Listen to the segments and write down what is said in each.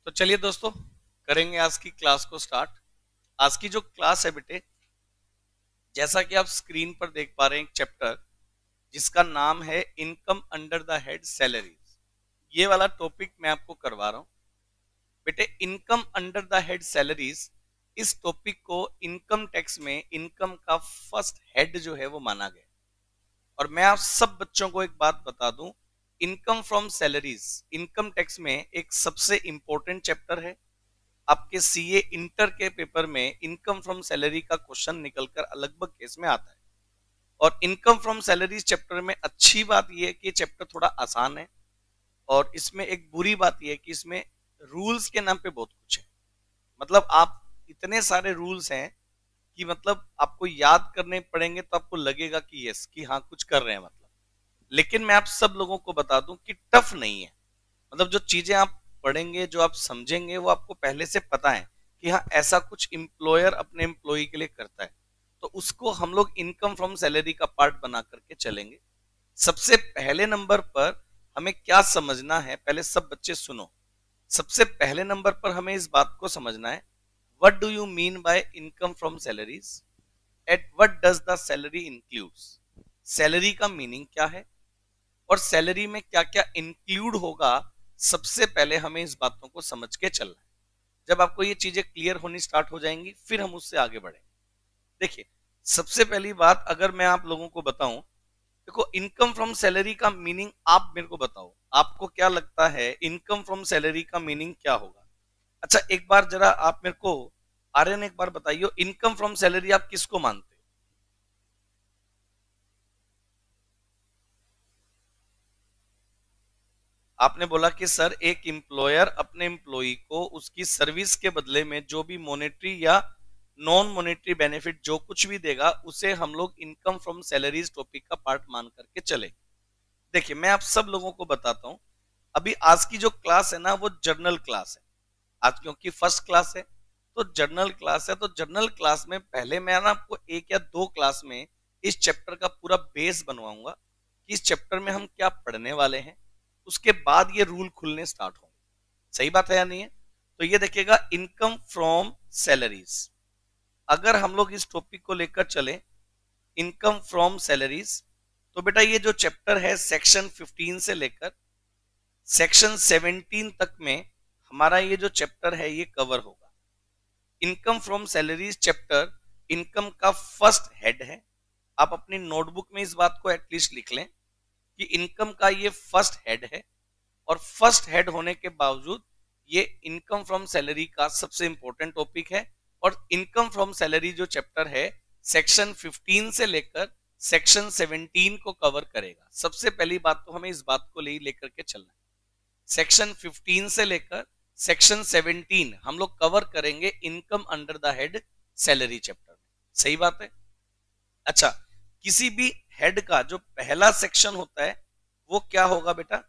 तो चलिए दोस्तों, करेंगे आज की क्लास को स्टार्ट। आज की जो क्लास है बेटे, जैसा कि आप स्क्रीन पर देख पा रहे हैं, एक चैप्टर जिसका नाम है income under the head salaries. ये वाला टॉपिक मैं आपको करवा रहा हूं बेटे। Income under the head salaries, इस टॉपिक को इनकम टैक्स में इनकम का फर्स्ट हेड जो है वो माना गया। और मैं आप सब बच्चों को एक बात बता दूं, income from salaries income tax में एक सबसे इंपॉर्टेंट चैप्टर है। आपके सीए इंटर के पेपर में इनकम फ्रॉम सैलरी का क्वेश्चन निकलकर लगभग केस में आता है। और इनकम फ्रॉम सैलरी चैप्टर में अच्छी बात यह है कि चैप्टर थोड़ा आसान है, और इसमें एक बुरी बात यह है कि इसमें रूल्स के नाम पे बहुत कुछ है। मतलब आप इतने सारे रूल्स हैं कि मतलब आपको याद करने पड़ेंगे, तो आपको लगेगा कि यस कि हाँ कुछ कर रहे हैं मतलब। लेकिन मैं आप सब लोगों को बता दूं कि टफ नहीं है। मतलब जो चीजें आप पढ़ेंगे, जो आप समझेंगे, वो आपको पहले से पता है कि हाँ ऐसा कुछ एम्प्लॉयर अपने एम्प्लॉय के लिए करता है। तो उसको हम लोग इनकम फ्रॉम सैलरी का पार्ट बना करके चलेंगे। सबसे पहले नंबर पर हमें क्या समझना है, पहले सब बच्चे सुनो। सबसे पहले नंबर पर हमें इस बात को समझना है, what do you mean bye income from salaries, at what does the salary includes. Salary का मीनिंग क्या है और सैलरी में क्या क्या इंक्लूड होगा, सबसे पहले हमें इस बातों को समझ के चलना है। जब आपको ये चीजें क्लियर होनी स्टार्ट हो जाएंगी, फिर हम उससे आगे बढ़ेंगे। देखिए, सबसे पहली बात अगर मैं आप लोगों को बताऊं, देखो इनकम फ्रॉम सैलरी का मीनिंग आप मेरे को बताओ, आपको क्या लगता है इनकम फ्रॉम सैलरी का मीनिंग क्या होगा। अच्छा, एक बार जरा आप मेरे को आर्यन एक बार बताइए, इनकम फ्रॉम सैलरी आप किसको मानते हो। आपने बोला कि सर एक एम्प्लॉयर अपने एम्प्लॉय को उसकी सर्विस के बदले में जो भी मॉनेटरी या नॉन मॉनेटरी बेनिफिट जो कुछ भी देगा, उसे हम लोग इनकम फ्रॉम सैलरीज टॉपिक का पार्ट मान करके चले। देखिए, मैं आप सब लोगों को बताता हूं, अभी आज की जो क्लास है ना, वो जर्नल क्लास है। आज क्योंकि फर्स्ट क्लास है तो जर्नल क्लास है। तो जर्नल क्लास में पहले मैं ना आपको एक या दो क्लास में इस चैप्टर का पूरा बेस बनवाऊंगा कि इस चैप्टर में हम क्या पढ़ने वाले हैं। उसके बाद ये रूल खुलने स्टार्ट होंगे। सही बात है या नहीं है। तो ये देखिएगा, इनकम फ्रॉम सैलरीज, अगर हम लोग इस टॉपिक को लेकर चले, इनकम फ्रॉम सैलरीज, तो बेटा ये जो चैप्टर है सेक्शन 15 से लेकर सेक्शन 17 तक में हमारा ये जो चैप्टर है ये कवर होगा। Income from salaries chapter income का फर्स्ट हेड है। आप अपनी नोटबुक में इस बात को एटलीस्ट लिख लें कि इनकम का ये फर्स्ट हेड है, और फर्स्ट हेड होने के बावजूद ये इनकम फ्रॉम सैलरी का सबसे इंपॉर्टेंट टॉपिक है। और इनकम फ्रॉम सैलरी जो चैप्टर है सेक्शन 15 से लेकर सेक्शन 17 को कवर करेगा। सबसे पहली बात तो हमें इस बात को लेकर के चलना है, सेक्शन 15 से लेकर सेक्शन 17 हम लोग कवर करेंगे income under the head salary chapter में। सही बात है। अच्छा, किसी भी हेड का जो पहला सेक्शन होता है वो क्या होगा बेटा,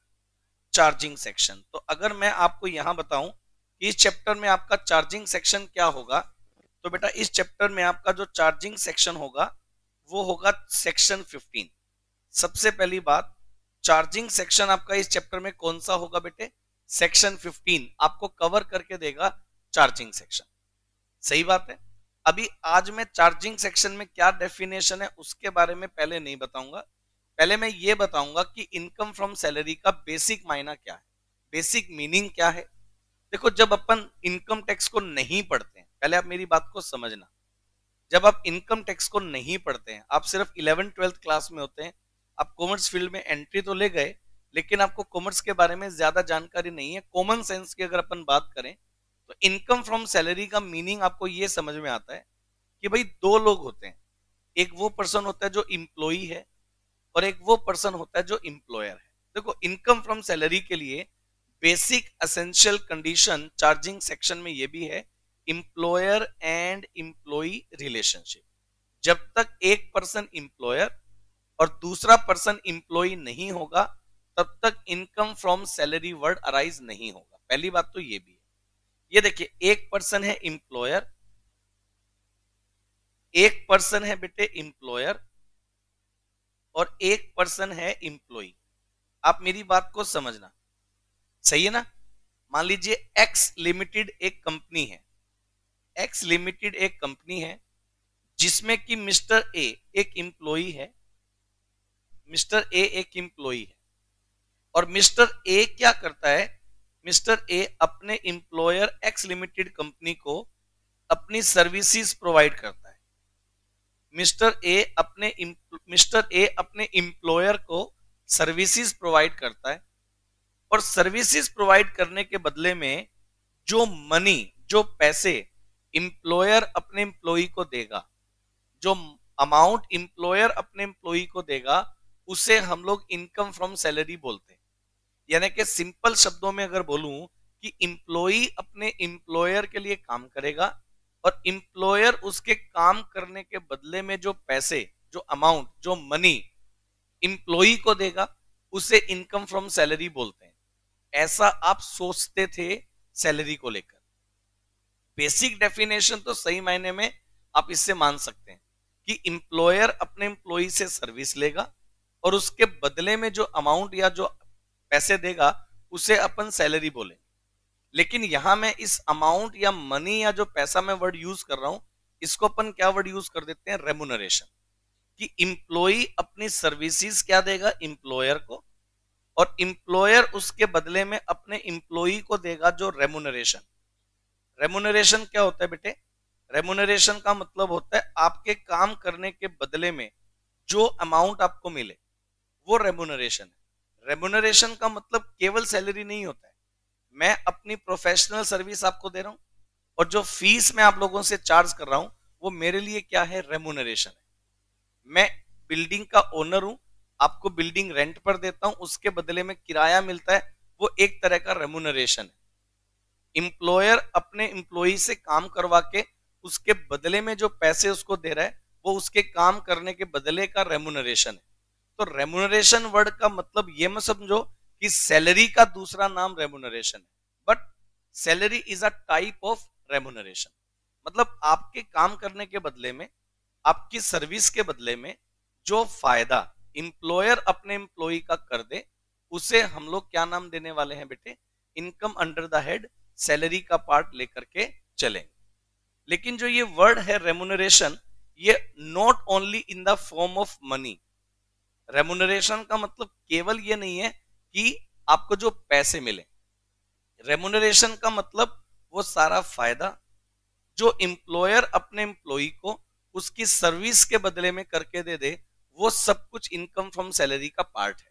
चार्जिंग सेक्शन। तो अगर मैं आपको यहां बताऊं कि इस चैप्टर में आपका चार्जिंग सेक्शन क्या होगा, तो बेटा इस चैप्टर में आपका जो चार्जिंग सेक्शन होगा वो होगा सेक्शन 15। सबसे पहली बात, चार्जिंग सेक्शन आपका इस चैप्टर में कौन सा होगा बेटे, सेक्शन 15 आपको कवर करके देगा चार्जिंग सेक्शन। सही बात है। अभी आज मैं चार्जिंग सेक्शन में क्या डेफिनेशन है उसके बारे में पहले नहीं बताऊंगा। पहले मैं ये बताऊंगा कि इनकम फ्रॉम सैलरी का बेसिक मायना क्या है, बेसिक मीनिंग क्या है। देखो, जब अपन इनकम टैक्स को नहीं पढ़ते हैं, पहले आप मेरी बात को समझना, जब आप इनकम टैक्स को नहीं पढ़ते हैं, आप सिर्फ 11th-12th क्लास में होते हैं, आप कॉमर्स फील्ड में एंट्री तो ले गए, लेकिन आपको कॉमर्स के बारे में ज्यादा जानकारी नहीं है। कॉमन सेंस की अगर अपन बात करें, तो इनकम फ्रॉम सैलरी का मीनिंग आपको ये समझ में आता है कि भाई दो लोग होते हैं, एक वो पर्सन होता है जो इम्प्लॉई है, और एक वो पर्सन होता है जो इम्प्लॉयर है। देखो, इनकम फ्रॉम सैलरी के लिए basic essential condition charging section में ये भी है, इम्प्लॉयर एंड इम्प्लॉई रिलेशनशिप। जब तक एक पर्सन इम्प्लॉयर और दूसरा पर्सन इम्प्लॉई नहीं होगा, तब तक income from salary word arise नहीं होगा। पहली बात तो ये भी है। ये देखिए, एक पर्सन है इम्प्लॉयर, एक पर्सन है बेटे इम्प्लॉयर, और एक पर्सन है इम्प्लॉई। आप मेरी बात को समझना, सही है ना। मान लीजिए एक्स लिमिटेड एक कंपनी है, एक्स लिमिटेड एक कंपनी है जिसमें कि मिस्टर ए एक एम्प्लॉई है, मिस्टर ए एक एम्प्लॉई है, और मिस्टर ए क्या करता है, मिस्टर ए अपने एम्प्लॉयर एक्स लिमिटेड कंपनी को अपनी सर्विसेज प्रोवाइड करता है। मिस्टर ए अपने एम्प्लॉयर को सर्विसेज प्रोवाइड करता है, और सर्विसेज प्रोवाइड करने के बदले में जो मनी, जो पैसे एम्प्लॉयर अपने एम्प्लॉई को देगा, जो अमाउंट एम्प्लॉयर अपने एम्प्लॉई को देगा, उसे हम लोग इनकम फ्रॉम सैलरी बोलते हैं। यानी कि सिंपल शब्दों में अगर बोलूं कि एम्प्लॉई अपने एम्प्लॉयर के लिए काम करेगा, और एम्प्लॉयर उसके काम करने के बदले में जो पैसे, जो अमाउंट, जो मनी एम्प्लॉई को देगा, उसे इनकम फ्रॉम सैलरी बोलते हैं। ऐसा आप सोचते थे सैलरी को लेकर। बेसिक डेफिनेशन तो सही मायने में आप इससे मान सकते हैं कि एम्प्लॉयर अपने एम्प्लॉई से सर्विस लेगा, और उसके बदले में जो अमाउंट या जो पैसे देगा, उसे अपन सैलरी बोले। लेकिन यहां मैं इस अमाउंट या मनी या जो पैसा मैं वर्ड यूज कर रहा हूं, इसको अपन क्या वर्ड यूज कर देते हैं, रेमुनरेशन। कि एम्प्लॉई अपनी सर्विसेज क्या देगा एम्प्लॉयर को, और एम्प्लॉयर उसके बदले में अपने एम्प्लॉई को देगा जो रेमुनरेशन। रेमुनरेशन क्या होता है बेटे, रेमुनरेशन का मतलब होता है आपके काम करने के बदले में जो अमाउंट आपको मिले, वो रेमुनरेशन है। रेमुनरेशन का मतलब केवल सैलरी नहीं होता है, मैं अपनी प्रोफेशनल सर्विस आपको दे रहा हूं, और जो फीस मैं आप लोगों से चार्ज कर रहा हूं, वो मेरे लिए क्या है, रेमुनरेशन है। मैं बिल्डिंग का ओनर हूं, आपको बिल्डिंग रेंट पर देता हूं, उसके बदले में किराया मिलता है, वो एक तरह का रेमुनरेशन है। एम्प्लॉयर अपने एम्प्लॉई से काम करवा के उसके बदले में जो पैसे उसको दे रहा है, वो उसके काम करने के बदले का रेमुनरेशन है। तो रेमुनरेशन वर्ड का मतलब ये मत समझो कि सैलरी का दूसरा नाम रेमुनरेशन है, but salary is a type of remuneration. मतलब आपके काम करने के बदले में, आपकी सर्विस के बदले में जो फायदा एम्प्लॉयर अपने एम्प्लॉई का कर दे, उसे हम लोग क्या नाम देने वाले हैं बेटे, income under the head salary का पार्ट लेकर के चलेंगे। लेकिन जो ये वर्ड है रेमुनरेशन, ये not only in the form of money. Remuneration का मतलब केवल ये नहीं है कि आपको जो पैसे मिले। रेमुनरेशन का मतलब वो सारा फायदा जो एम्प्लॉयर अपने एम्प्लॉई को उसकी सर्विस के बदले में करके दे दे, वो सब कुछ इनकम फ्रॉम सैलरी का पार्ट है।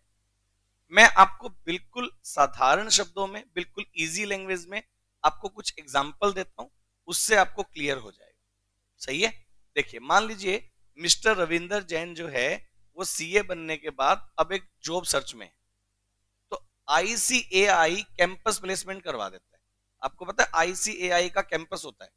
मैं आपको बिल्कुल साधारण शब्दों में, बिल्कुल इजी लैंग्वेज में आपको कुछ एग्जांपल देता हूं, उससे आपको क्लियर हो जाएगा। सही है? देखिए, मान लीजिए मिस्टर रविंदर जैन जो है, वो सीए बनने के बाद अब एक जॉब सर्च में है, तो आईसीएआई कैंपस प्लेसमेंट करवा देता है। आपको पता है आईसीएआई का कैंपस होता है,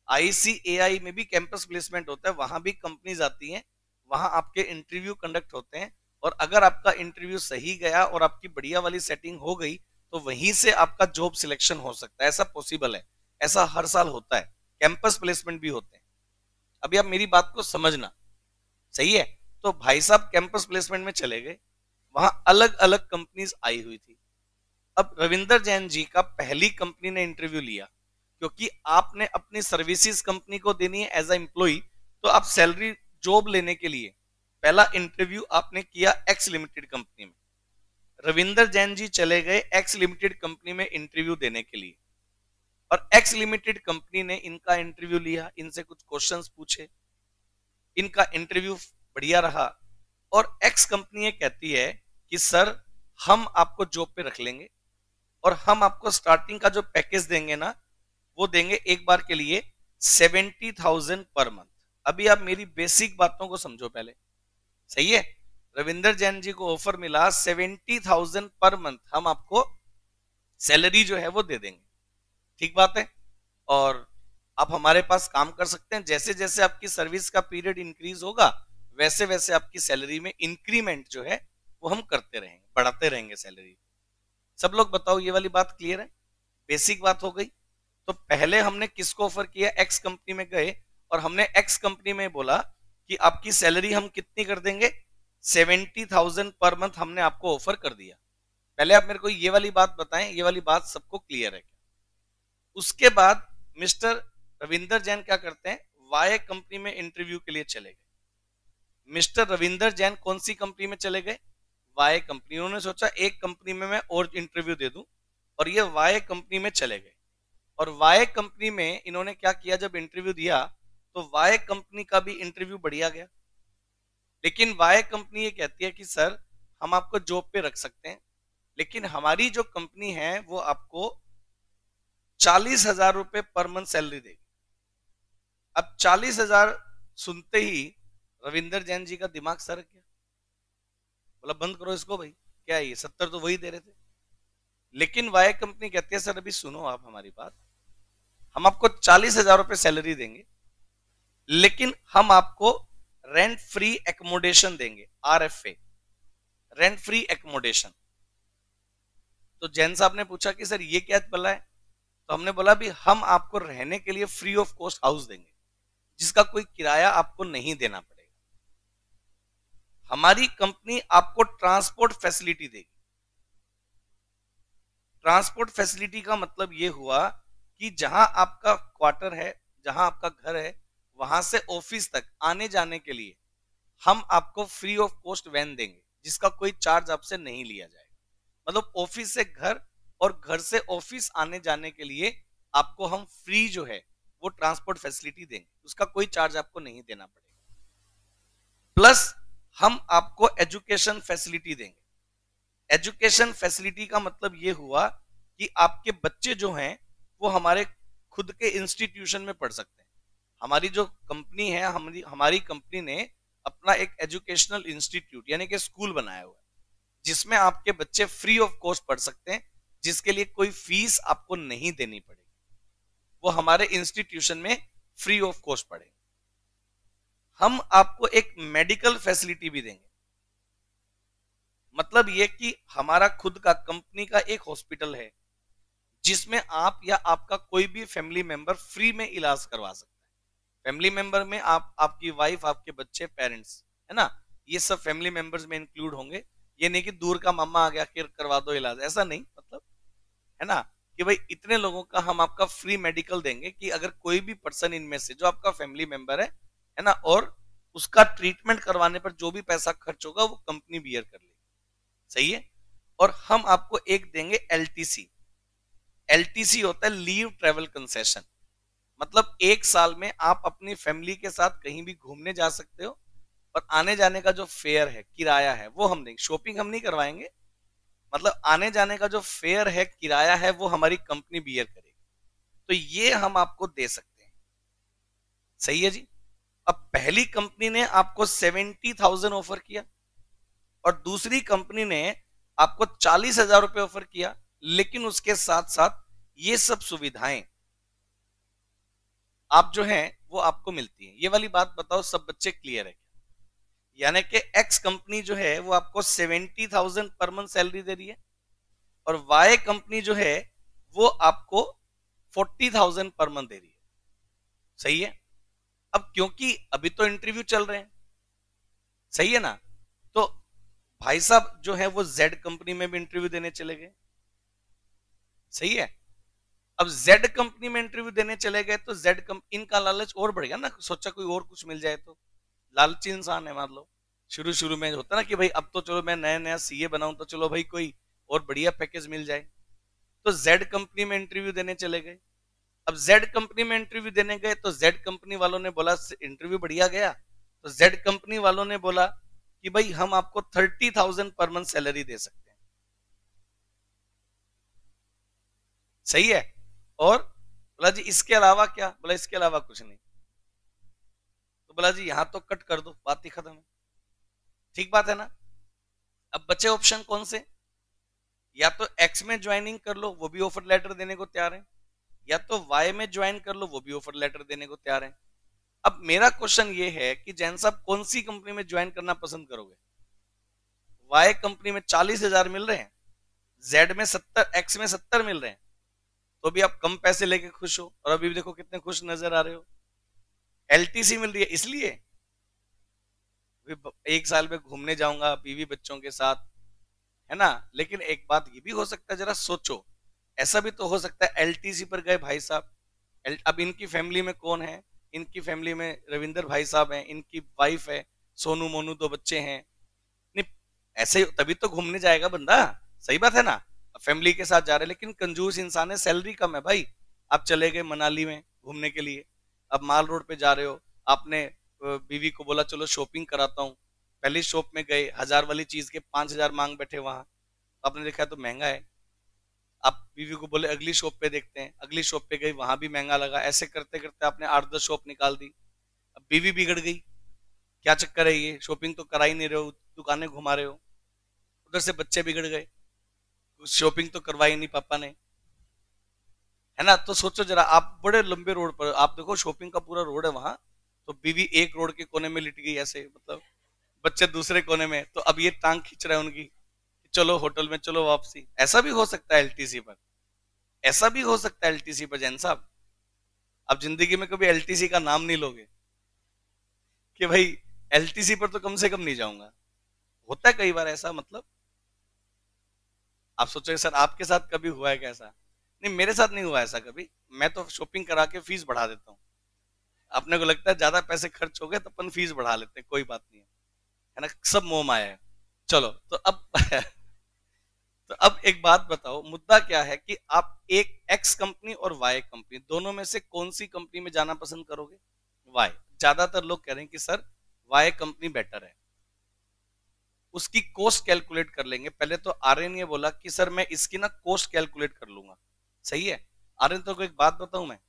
आईसीएआई में भी कैंपस प्लेसमेंट होता है, वहां भी कंपनीज आती हैं, वहां आपके इंटरव्यू कंडक्ट होते हैं, और अगर आपका इंटरव्यू सही गया और आपकी बढ़िया वाली सेटिंग हो गई, तो वहीं से आपका जॉब सिलेक्शन हो सकता है। ऐसा पॉसिबल है, ऐसा हर साल होता है, कैंपस प्लेसमेंट भी होते हैं। अभी आप मेरी बात को समझना, सही है? तो भाई साहब कैंपस प्लेसमेंट में चले गए, वहां अलग अलग कंपनीज आई हुई थी। अब रविंदर जैन जी का पहली कंपनी ने इंटरव्यू लिया, क्योंकि आपने अपनी सर्विसेज कंपनी को देनी है एज अ एम्प्लॉय, तो आप सैलरी जॉब लेने के लिए पहला इंटरव्यू आपने किया एक्स लिमिटेड कंपनी में। रविंदर जैन जी चले गए एक्स लिमिटेड कंपनी में इंटरव्यू देने के लिए, और एक्स लिमिटेड कंपनी ने इनका इंटरव्यू लिया, इनसे कुछ क्वेश्चंस पूछे, इनका इंटरव्यू बढ़िया रहा, और एक्स कंपनी ये कहती है कि सर हम आपको जॉब पे रख लेंगे, और हम आपको स्टार्टिंग का जो पैकेज देंगे ना, वो देंगे एक बार के लिए 70,000 पर मंथ। अभी आप मेरी बेसिक बातों को समझो पहले, सही है? रविंदर जैन जी को ऑफर मिला 70,000 पर मंथ, हम आपको सैलरी जो है वो दे देंगे। ठीक बात है, और आप हमारे पास काम कर सकते हैं, जैसे जैसे आपकी सर्विस का पीरियड इंक्रीज होगा, वैसे वैसे आपकी सैलरी में इंक्रीमेंट जो है वो हम करते रहेंगे, बढ़ाते रहेंगे सैलरी। सब लोग बताओ, ये वाली बात क्लियर है? बेसिक बात हो गई। तो पहले हमने किसको ऑफर किया, एक्स कंपनी में गए, और हमने एक्स कंपनी में बोला कि आपकी सैलरी हम कितनी कर देंगे, 70,000 पर मंथ हमने आपको ऑफर कर दिया। पहले आप मेरे को ये वाली बात बताएं, ये वाली बात सबको क्लियर है क्या? उसके बाद मिस्टर रविंदर जैन क्या करते हैं, वाई कंपनी में इंटरव्यू के लिए चले गए। मिस्टर रविंदर जैन कौन सी कंपनी में चले गए? Y company. उन्होंने सोचा एक कंपनी में मैं और इंटरव्यू दे दूं, और ये वाई कंपनी में चले गए। और वाई कंपनी में इन्होंने क्या किया, जब इंटरव्यू दिया तो वाई कंपनी का भी इंटरव्यू बढ़िया गया। लेकिन वाई कंपनी ये कहती है कि सर हम आपको जॉब पे रख सकते हैं, लेकिन हमारी जो कंपनी है वो आपको 40,000 रुपए पर मंथ सैलरी देगी। अब 40,000 सुनते ही रविंदर जैन जी का दिमाग सरक गया, बोला बंद करो इसको भाई, क्या है ये 70 तो वही दे रहे थे। लेकिन वाई कंपनी कहती है सर अभी सुनो आप हमारी बात, हम आपको 40,000 रुपए सैलरी देंगे, लेकिन हम आपको रेंट फ्री एकोमोडेशन देंगे, RFA, रेंट फ्री एकोमोडेशन। तो जैन साहब ने पूछा कि सर ये क्या बोला है? तो हमने बोला भी हम आपको रहने के लिए फ्री ऑफ कॉस्ट हाउस देंगे, जिसका कोई किराया आपको नहीं देना पड़ेगा। हमारी कंपनी आपको ट्रांसपोर्ट फैसिलिटी देगी। ट्रांसपोर्ट फैसिलिटी का मतलब ये हुआ कि जहां आपका क्वार्टर है, जहां आपका घर है, वहां से ऑफिस तक आने जाने के लिए हम आपको फ्री ऑफ कॉस्ट वैन देंगे, जिसका कोई चार्ज आपसे नहीं लिया जाएगा। मतलब ऑफिस से घर और घर से ऑफिस आने जाने के लिए आपको हम फ्री जो है वो ट्रांसपोर्ट फैसिलिटी देंगे, उसका कोई चार्ज आपको नहीं देना पड़ेगा। प्लस हम आपको एजुकेशन फैसिलिटी देंगे। एजुकेशन फैसिलिटी का मतलब ये हुआ कि आपके बच्चे जो हैं वो हमारे खुद के इंस्टीट्यूशन में पढ़ सकते हैं। हमारी जो कंपनी है, हमारी कंपनी ने अपना एक एजुकेशनल इंस्टीट्यूट यानी कि स्कूल बनाया हुआ है, जिसमें आपके बच्चे फ्री ऑफ कॉस्ट पढ़ सकते हैं, जिसके लिए कोई फीस आपको नहीं देनी पड़ेगी। वो हमारे इंस्टीट्यूशन में फ्री ऑफ कॉस्ट पढ़े। हम आपको एक मेडिकल फैसिलिटी भी देंगे। मतलब ये कि हमारा खुद का कंपनी का एक हॉस्पिटल है, जिसमें आप या आपका कोई भी फैमिली मेंबर फ्री में इलाज करवा सकता है। फैमिली मेंबर में आप, आपकी वाइफ, आपके बच्चे, पेरेंट्स, है ना, ये सब फैमिली मेंबर्स में इंक्लूड होंगे। ये नहीं कि दूर का मामा आ गया कि करवा दो इलाज, ऐसा नहीं। मतलब है ना कि भाई इतने लोगों का हम आपका फ्री मेडिकल देंगे कि अगर कोई भी पर्सन इनमें से जो आपका फैमिली मेंबर है ना, और उसका ट्रीटमेंट करवाने पर जो भी पैसा खर्च होगा वो कंपनी बियर कर लेगी। सही है। और हम आपको एक देंगे LTC। LTC होता है लीव ट्रेवल कंसेशन। मतलब एक साल में आप अपनी फैमिली के साथ कहीं भी घूमने जा सकते हो, और आने जाने का जो फेयर है, किराया है, वो हम देंगे। शॉपिंग हम नहीं करवाएंगे, मतलब आने जाने का जो फेयर है, किराया है, वो हमारी कंपनी बियर करेगी। तो ये हम आपको दे सकते हैं। सही है जी। अब पहली कंपनी ने आपको 70,000 ऑफर किया, और दूसरी कंपनी ने आपको 40,000 रुपए ऑफर किया, लेकिन उसके साथ साथ ये सब सुविधाएं आप जो हैं वो आपको मिलती हैं। ये वाली बात बताओ, सब बच्चे क्लियर है? यानी कि एक्स कंपनी जो है वो आपको 70,000 पर मंथ सैलरी दे रही है, और वाई कंपनी जो है वो आपको 40,000 पर मंथ दे रही है। सही है। अब क्योंकि अभी तो इंटरव्यू चल रहे हैं, सही है ना, तो भाई साहब जो है वो जेड कंपनी में भी इंटरव्यू देने चले गए। सही है। अब जेड कंपनी में इंटरव्यू देने चले गए तो जेड कंपनी, इनका लालच और बढ़ गया ना, सोचा कोई और कुछ मिल जाए तो। लालची इंसान है, मान लो शुरू शुरू में होता ना कि भाई अब तो चलो मैं नया नया CA बनाऊं, तो चलो भाई कोई और बढ़िया पैकेज मिल जाए। तो जेड कंपनी में इंटरव्यू देने चले गए। अब जेड कंपनी में इंटरव्यू देने गए तो जेड कंपनी वालों ने बोला इंटरव्यू बढ़िया गया, तो जेड कंपनी वालों ने बोला कि भाई हम आपको 30,000 पर मंथ सैलरी दे सकते हैं। सही है। और बोला जी इसके अलावा क्या? बोला इसके अलावा कुछ नहीं। तो बोला जी यहां तो कट कर दो, बात ही खत्म है। ठीक बात है ना। अब बचे ऑप्शन कौन से? या तो एक्स में ज्वाइनिंग कर लो, वो भी ऑफर लेटर देने को तैयार है, या तो वाई में ज्वाइन कर लो, वो भी ऑफर लेटर देने को तैयार है। अब मेरा क्वेश्चन ये है कि जैन साहब कौन सी कंपनी में ज्वाइन करना पसंद करोगे? वाई कंपनी में 40,000 मिल रहे हैं, जेड में 70, एक्स में 70 मिल रहे हैं, तो भी आप कम पैसे लेके खुश हो, और अभी भी देखो कितने खुश नजर आ रहे हो। LTC मिल रही है इसलिए एक साल में घूमने जाऊंगा बीवी बच्चों के साथ, है ना। लेकिन एक बात ये भी हो सकता है, जरा सोचो, ऐसा भी तो हो सकता है एलटीसी पर गए भाई साहब, अब इनकी फैमिली में कौन है, इनकी फैमिली में रविंदर भाई साहब हैं, इनकी वाइफ है, सोनू मोनू, दो बच्चे हैं। नहीं, ऐसे तभी तो घूमने जाएगा बंदा, सही बात है ना। फैमिली के साथ जा रहे, लेकिन कंजूस इंसान है, सैलरी कम है भाई। आप चले गए मनाली में घूमने के लिए, अब माल रोड पे जा रहे हो, आपने बीवी को बोला चलो शॉपिंग कराता हूँ, पहली शॉप में गए, 1000 वाली चीज के 5000 मांग बैठे वहां, आपने देखा तो महंगा है। आप बीवी को बोले अगली शॉप पे देखते हैं, अगली शॉप पे गई, वहां भी महंगा लगा, ऐसे करते करते आपने 8-10 शॉप निकाल दी। अब बीवी बिगड़ गई, क्या चक्कर है, ये शॉपिंग तो करा ही नहीं रहे हो, दुकानें घुमा रहे हो। उधर से बच्चे बिगड़ गए, शॉपिंग तो करवाई नहीं पापा ने, है ना। तो सोचो जरा, आप बड़े लंबे रोड पर, आप देखो शॉपिंग का पूरा रोड है वहां, तो बीवी एक रोड के कोने में लिट गई ऐसे, मतलब बच्चे दूसरे कोने में, तो अब ये टांग खींच रहे हैं उनकी, चलो होटल में, चलो वापसी। ऐसा भी हो सकता है एलटीसी पर, ऐसा भी हो सकता है एलटीसी पर जैन साहब। आप जिंदगी में कभी एलटीसी का नाम नहीं लोगे कि भाई एलटीसी पर तो कम से कम नहीं जाऊंगा। होता है कई बार ऐसा, मतलब आप सोचोगे सर आपके साथ कभी हुआ है कैसा। नहीं, मेरे साथ नहीं हुआ ऐसा कभी, मैं तो शॉपिंग करा के फीस बढ़ा देता हूँ। अपने को लगता है ज्यादा पैसे खर्च हो गए तो अपन फीस बढ़ा लेते हैं, कोई बात नहीं है ना, सब मोह माया है। चलो तो अब तो अब एक बात बताओ, मुद्दा क्या है कि आप एक एक्स कंपनी और वाई कंपनी दोनों में से कौन सी कंपनी में जाना पसंद करोगे। वाई, ज्यादातर लोग कह रहे हैं कि सर वाई कंपनी बेटर है। उसकी कॉस्ट कैलकुलेट कर लेंगे, पहले तो आर्यन ने बोला कि सर मैं इसकी ना कॉस्ट कैलकुलेट कर लूंगा, सही है। आर्यन तो को एक बात बताऊं मैं,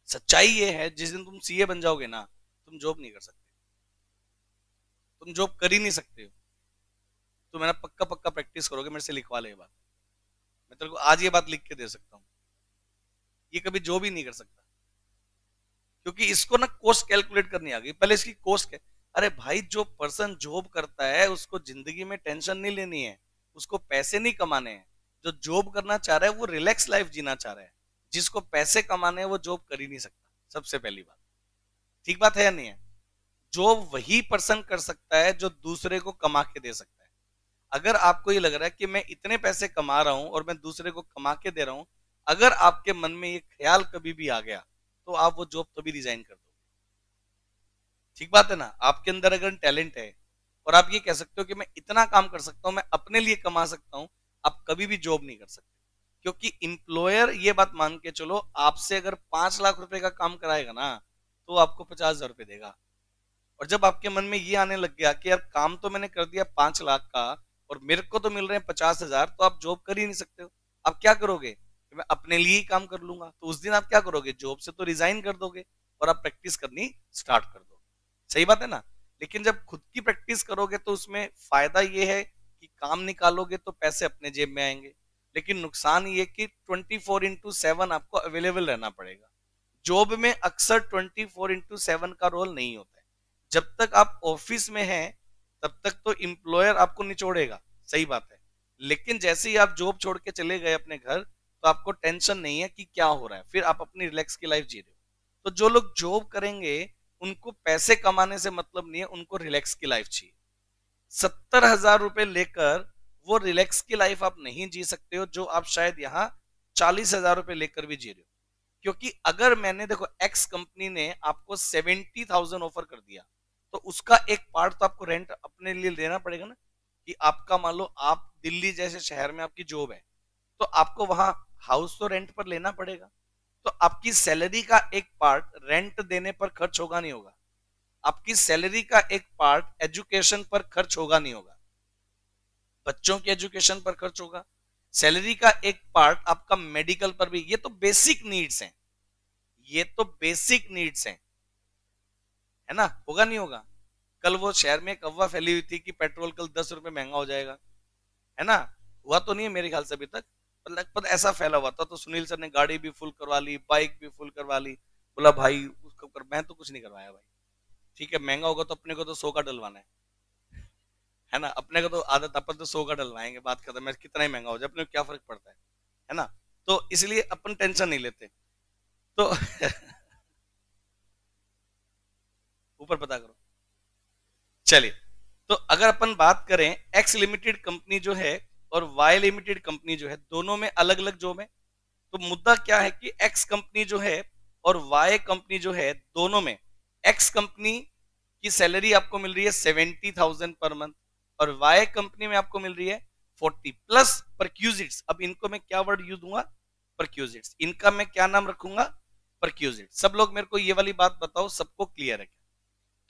सच्चाई ये है, जिस दिन तुम सीए बन जाओगे ना, तुम जॉब नहीं कर सकते, तुम जॉब कर ही नहीं सकते हो। तो मैंने पक्का पक्का प्रैक्टिस करोगे, मेरे से लिखवा ले ये बात, मैं तेरे को आज ये बात लिख के दे सकता हूँ, ये कभी जॉब ही नहीं कर सकता, क्योंकि इसको ना कॉस्ट कैलकुलेट करनी आ गई। पहले इसकी कॉस्ट, अरे भाई जो पर्सन जॉब करता है उसको जिंदगी में टेंशन नहीं लेनी है, उसको पैसे नहीं कमाने हैं। जो जॉब करना चाह रहा है वो रिलैक्स लाइफ जीना चाह रहा है, जिसको पैसे कमाने हैं वो जॉब कर ही नहीं सकता, सबसे पहली बात। ठीक बात है या नहीं है। जॉब वही पर्सन कर सकता है जो दूसरे को कमा के दे सकता है। अगर आपको ये लग रहा है कि मैं इतने पैसे कमा रहा हूं और मैं दूसरे को कमा के दे रहा हूं, अगर आपके मन में ये ख्याल कभी भी आ गया, तो आप वो जॉब तभी रिजाइन कर दो। ठीक बात है ना। आपके अंदर अगर टैलेंट है और आप ये कह सकते हो कि मैं इतना काम कर सकता हूं, मैं अपने लिए कमा सकता हूं, आप कभी भी जॉब नहीं कर सकते। क्योंकि इंप्लॉयर ये बात मान के चलो, आपसे अगर 5 लाख रुपए का काम कराएगा ना, तो आपको 50,000 रुपए देगा। और जब आपके मन में ये आने लग गया कि यार काम तो मैंने कर दिया 5 लाख का और मेरे को तो मिल रहे हैं 50,000, तो आप जॉब कर ही नहीं सकते हो। आप क्या करोगे कि मैं अपने लिए ही काम कर लूंगा, तो उस दिन आप क्या करोगे, जॉब से तो रिजाइन कर दोगे और आप प्रैक्टिस करनी स्टार्ट कर दोगे। सही बात है ना। लेकिन जब खुद की प्रैक्टिस करोगे तो उसमें फायदा ये है कि काम निकालोगे तो पैसे अपने जेब में आएंगे, लेकिन नुकसान ये कि 24/7 आपको अवेलेबल रहना पड़ेगा। जॉब में अक्सर 24/7 का रोल नहीं होता है। जब तक आप ऑफिस में हैं तब तक तो एम्प्लॉयर आपको निचोड़ेगा, सही बात है। लेकिन जैसे ही आप जॉब छोड़ के चले गए अपने घर, तो आपको टेंशन नहीं है कि क्या हो रहा है, फिर आप अपनी रिलैक्स की लाइफ जी रहे हो। तो जो लोग जॉब करेंगे उनको पैसे कमाने से मतलब नहीं है, उनको रिलैक्स की लाइफ चाहिए। 70,000 रुपए लेकर वो रिलैक्स की लाइफ आप नहीं जी सकते हो, जो आप शायद यहाँ 40,000 रुपए लेकर भी जी रहे हो। क्योंकि अगर मैंने देखो एक्स कंपनी ने आपको 70,000 ऑफर कर दिया, तो उसका एक पार्ट तो आपको रेंट अपने लिए लेना पड़ेगा ना। कि आपका मान लो आप दिल्ली जैसे शहर में आपकी जॉब है, तो आपको वहां हाउस तो रेंट पर लेना पड़ेगा। तो आपकी सैलरी का एक पार्ट रेंट देने पर खर्च होगा नहीं होगा, आपकी सैलरी का एक पार्ट एजुकेशन पर खर्च होगा नहीं होगा, बच्चों की एजुकेशन पर खर्च होगा, सैलरी का एक पार्ट आपका मेडिकल पर भी। ये तो बेसिक नीड्स हैं, ये तो बेसिक नीड्स हैं, है ना। होगा नहीं होगा। कल वो शहर में एक अफवाह फैली हुई थी कि पेट्रोल कल 10 रुपए महंगा हो जाएगा, है ना। हुआ तो नहीं है मेरे ख्याल से अभी तक, पर लगभग ऐसा फैला हुआ था। तो सुनील सर ने गाड़ी भी फुल करवा ली, बाइक भी फुल करवा ली, बोला भाई उसको कर। मैं तो कुछ नहीं करवाया भाई, ठीक है महंगा होगा तो अपने को तो 100 का डलवाना है ना। अपने को तो आदत, अपन तो 100 का डलवाएंगे, बात खत्म है, कितना ही महंगा हो जाए अपने को क्या फर्क पड़ता है ना। तो इसलिए अपन टेंशन नहीं लेते। तो ऊपर पता करो। चलिए, तो अगर अपन बात करें एक्स लिमिटेड कंपनी जो है और वाई लिमिटेड कंपनी जो है, दोनों में अलग अलग जॉब है। तो मुद्दा क्या है कि एक्स कंपनी जो है और वाई कंपनी जो है, दोनों में एक्स कंपनी की सैलरी आपको मिल रही है 70,000 पर मंथ और वाई कंपनी में आपको मिल रही है 40 प्लस परक्यूजिट्स। अब इनको मैं क्या वर्ड यूज दूंगा? परक्यूजिट्स। इनका मैं क्या नाम रखूंगा? परक्यूजिट्स। सब लोग मेरे को ये वाली बात बताओ, सबको क्लियर है?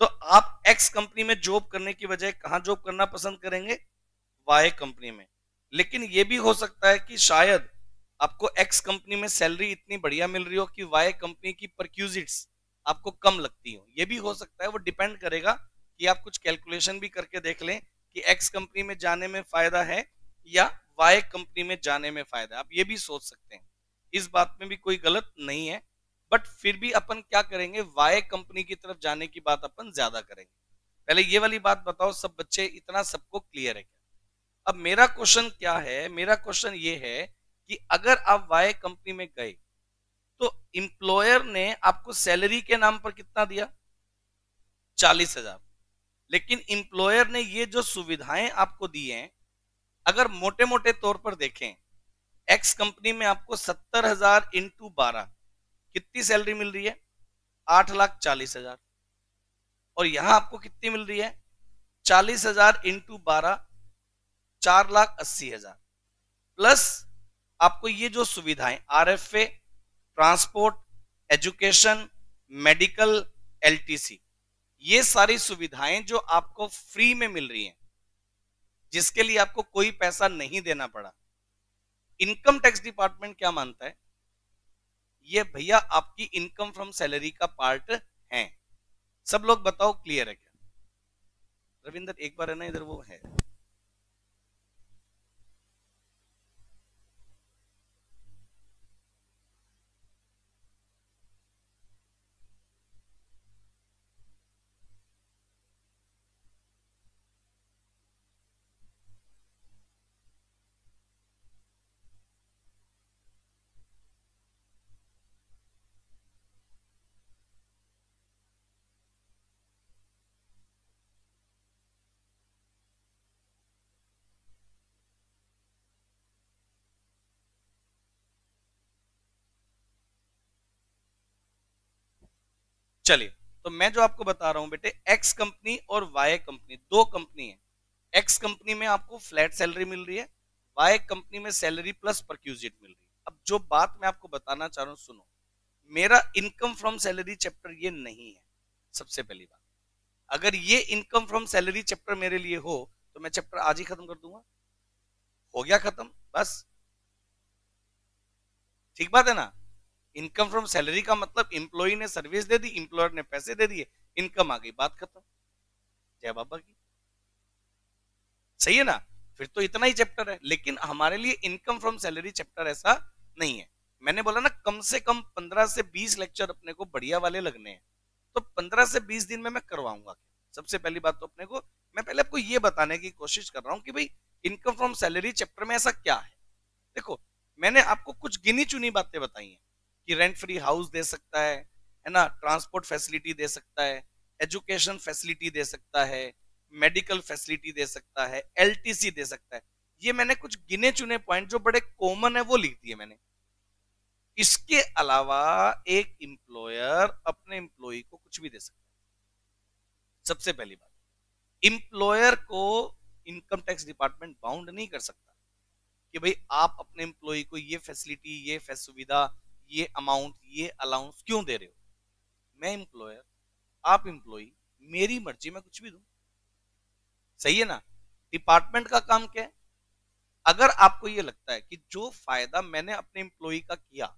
तो आप एक्स कंपनी में जॉब करने की बजाय कहां जॉब करना पसंद करेंगे? वाई कंपनी में। लेकिन यह भी हो सकता है कि शायद आपको एक्स कंपनी में सैलरी इतनी बढ़िया मिल रही हो कि वाई कंपनी की परक्यूजिट्स आपको कम लगती हो। यह भी हो सकता है, वो डिपेंड करेगा कि आप कुछ कैलकुलेशन भी करके देख लें कि एक्स कंपनी में जाने में फायदा है या वाई कंपनी में जाने में फायदा है। आप ये भी सोच सकते हैं, इस बात में भी कोई गलत नहीं है। बट फिर भी अपन क्या करेंगे, वाई कंपनी की तरफ जाने की बात अपन ज्यादा करेंगे। पहले ये वाली बात बताओ सब बच्चे, इतना सबको क्लियर है क्या? अब मेरा क्वेश्चन क्या है, मेरा क्वेश्चन ये है कि अगर आप वाई कंपनी में गए तो इंप्लॉयर ने आपको सैलरी के नाम पर कितना दिया? 40,000। लेकिन इंप्लॉयर ने ये जो सुविधाएं आपको दी हैं, अगर मोटे मोटे तौर पर देखें, एक्स कंपनी में आपको 70,000 इंटू 12 कितनी सैलरी मिल रही है? 8,40,000। और यहां आपको कितनी मिल रही है? 40,000 इंटू 12 4,80,000 प्लस आपको ये जो सुविधाएं RFA, transport, education, medical, LTC, ये सारी सुविधाएं जो आपको फ्री में मिल रही हैं, जिसके लिए आपको कोई पैसा नहीं देना पड़ा। इनकम टैक्स डिपार्टमेंट क्या मानता है? ये भैया आपकी इनकम फ्रॉम सैलरी का पार्ट है। सब लोग बताओ क्लियर है क्या? रविंदर एक बार है ना, इधर वो है। चलिए, तो मैं जो आपको बता रहा हूं बेटे, एक्स कंपनी और वाई कंपनी, दो कंपनी है। एक्स कंपनी में आपको फ्लैट सैलरी मिल रही है, वाई कंपनी में सैलरी प्लस परक्यूजिट मिल रही है। अब जो बात मैं आपको बताना चाह रहा हूं सुनो, मेरा इनकम फ्रॉम सैलरी चैप्टर ये नहीं है। सबसे पहली बात, अगर ये इनकम फ्रॉम सैलरी चैप्टर मेरे लिए हो तो मैं चैप्टर आज ही खत्म कर दूंगा। हो गया खत्म, बस। ठीक बात है ना? इनकम फ्रॉम सैलरी का मतलब इंप्लॉई ने सर्विस दे दी, इंप्लॉयर ने पैसे दे दिए, इनकम आ गई, बात खत्म। जय बाबा की। सही है ना? फिर तो इतना ही चैप्टर है। लेकिन हमारे लिए इनकम फ्रॉम सैलरी चैप्टर ऐसा नहीं है। मैंने बोला ना, कम से कम 15 से 20 लेक्चर अपने को बढ़िया वाले लगने हैं। तो 15 से 20 दिन में मैं करवाऊंगा। सबसे पहली बात तो अपने को, मैं पहले आपको ये बताने की कोशिश कर रहा हूं कि भाई इनकम फ्रॉम सैलरी चैप्टर में ऐसा क्या है। देखो, मैंने आपको कुछ गिनी चुनी बातें बताई हैं कि रेंट फ्री हाउस दे सकता है ना, ट्रांसपोर्ट फैसिलिटी दे सकता है, एजुकेशन फैसिलिटी दे सकता है, मेडिकल फैसिलिटी दे सकता है, एलटीसी दे सकता है। ये मैंने कुछ गिने चुने पॉइंट जो बड़े कॉमन है वो लिख दिए मैंने। इसके अलावा एक एम्प्लॉयर अपने एम्प्लॉय को कुछ भी दे सकता है। सबसे पहली बात, एम्प्लॉयर को इनकम टैक्स डिपार्टमेंट बाउंड नहीं कर सकता कि भाई आप अपने एम्प्लॉय को ये फैसिलिटी, ये सुविधा, ये अमाउंट, ये अलाउंस क्यों दे रहे हो। मैं एम्प्लॉयर, आप एम्प्लॉय, मेरी मर्जी में कुछ भी दूं। सही है ना? डिपार्टमेंट का काम क्या है? अगर आपको ये लगता है कि जो फायदा मैंने अपने एम्प्लॉय का किया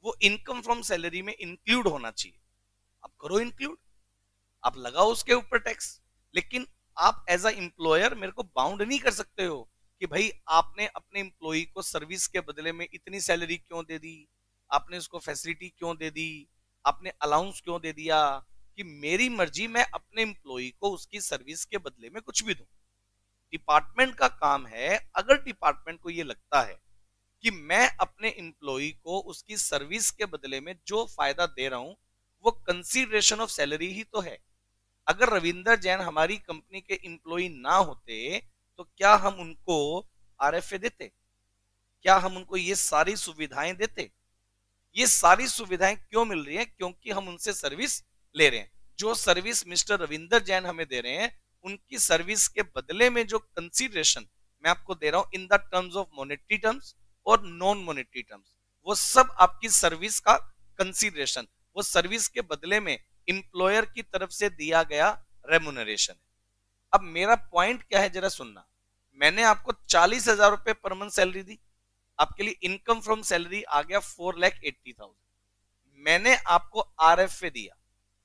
वो इनकम फ्रॉम सैलरी में इंक्लूड होना चाहिए, आप करो इंक्लूड, आप लगाओ उसके ऊपर टैक्स। लेकिन आप एज अ एम्प्लॉयर मेरे को बाउंड नहीं कर सकते हो कि भाई आपने अपने एम्प्लॉय को सर्विस के बदले में इतनी सैलरी क्यों दे दी, आपने उसको फैसिलिटी क्यों दे दी, आपने अलाउंस क्यों दे दिया। कि मेरी मर्जी, मैं अपने एम्प्लॉय को उसकी सर्विस के बदले में कुछ भी दूं। डिपार्टमेंट का काम है, अगर डिपार्टमेंट को यह लगता है कि मैं अपने एम्प्लॉय को उसकी सर्विस के बदले में जो फायदा दे रहा हूं वो कंसीडरेशन ऑफ सैलरी ही तो है। अगर रविंदर जैन हमारी कंपनी के एम्प्लॉय ना होते तो क्या हम उनको आरएफए देते? क्या हम उनको ये सारी सुविधाएं देते? ये सारी सुविधाएं क्यों मिल रही है? क्योंकि हम उनसे सर्विस ले रहे हैं। जो सर्विस मिस्टर रविंदर जैन हमें दे रहे हैं, उनकी सर्विस के बदले में जो कंसीडरेशन मैं आपको दे रहा हूं in the terms of monetary terms और नॉन मॉनेटरी टर्म्स, वो सब आपकी सर्विस का कंसीडरेशन, वो सर्विस के बदले में इंप्लॉयर की तरफ से दिया गया रेमुनरेशन है। अब मेरा पॉइंट क्या है जरा सुनना। मैंने आपको 40,000 रुपए पर मंथ सैलरी दी, आपके लिए इनकम फ्रॉम सैलरी आ गया 4,80,000। मैंने आपको आरएफए दिया।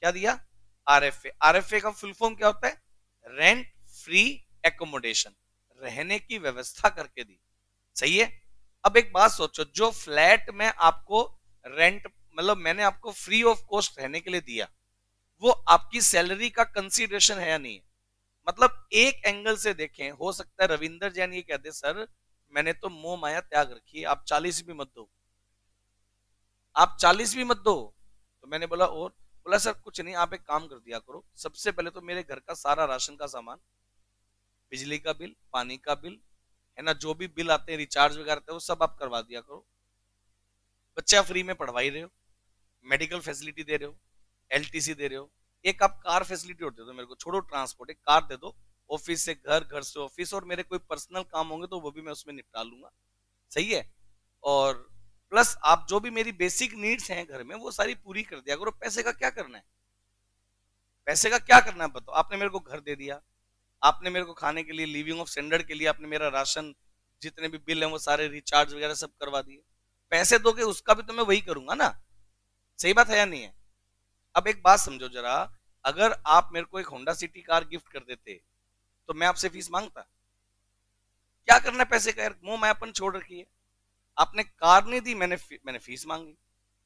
क्या दिया? आरएफए। आरएफए का फुल फॉर्म क्या होता है? रेंट फ्री एकोमोडेशन, रहने की व्यवस्था करके दी। सही है। अब एक बात सोचो, जो फ्लैट में आपको रेंट मतलब मैंने आपको फ्री ऑफ कॉस्ट रहने के लिए दिया, वो आपकी सैलरी का कंसीडरेशन है या नहीं है? मतलब एक एंगल से देखें, हो सकता है रविंदर जैन ये कहते सर मैंने तो मोह माया त्याग रखी है, आप 40 भी मत दो, आप 40 भी मत दो। तो मैंने बोला और? बोला सर कुछ नहीं, आप एक काम कर दिया करो, सबसे पहले तो मेरे घर का सारा राशन का सामान, बिजली का बिल, पानी का बिल है ना, जो भी बिल आते हैं रिचार्ज वगैरह वो सब आप करवा दिया करो। बच्चा फ्री में पढ़वा ही रहे हो, मेडिकल फैसिलिटी दे रहे हो, एलटीसी दे रहे हो, एक आप कार फैसिलिटी और दे दो मेरे को, छोड़ो ट्रांसपोर्ट, एक कार दे दो, ऑफिस से घर, घर से ऑफिस, और मेरे कोई पर्सनल काम होंगे तो वो भी मैं उसमें निपटा लूंगा। सही है। और प्लस आप जो भी मेरी बेसिक नीड्स हैं घर में वो सारी पूरी कर दिया करो। पैसे का क्या करना है? पैसे का क्या करना है बताओ? आपने मेरे को घर दे दिया, आपने मेरे को खाने के लिए, लिविंग ऑफ स्टैंडर्ड के लिए आपने मेरा राशन, जितने भी बिल हैं वो सारे रिचार्ज वगैरह सब करवा दिए। पैसे दोगे उसका भी तो मैं वही करूंगा ना। सही बात है या नहीं है? अब एक बात समझो जरा, अगर आप मेरे को एक होंडा सिटी कार गिफ्ट कर देते तो मैं आपसे फीस मांगता? क्या करना है पैसे का यार, मुंह मैं अपन छोड़ रखी है। आपने कार नहीं दी, मैंने फीस मांगी।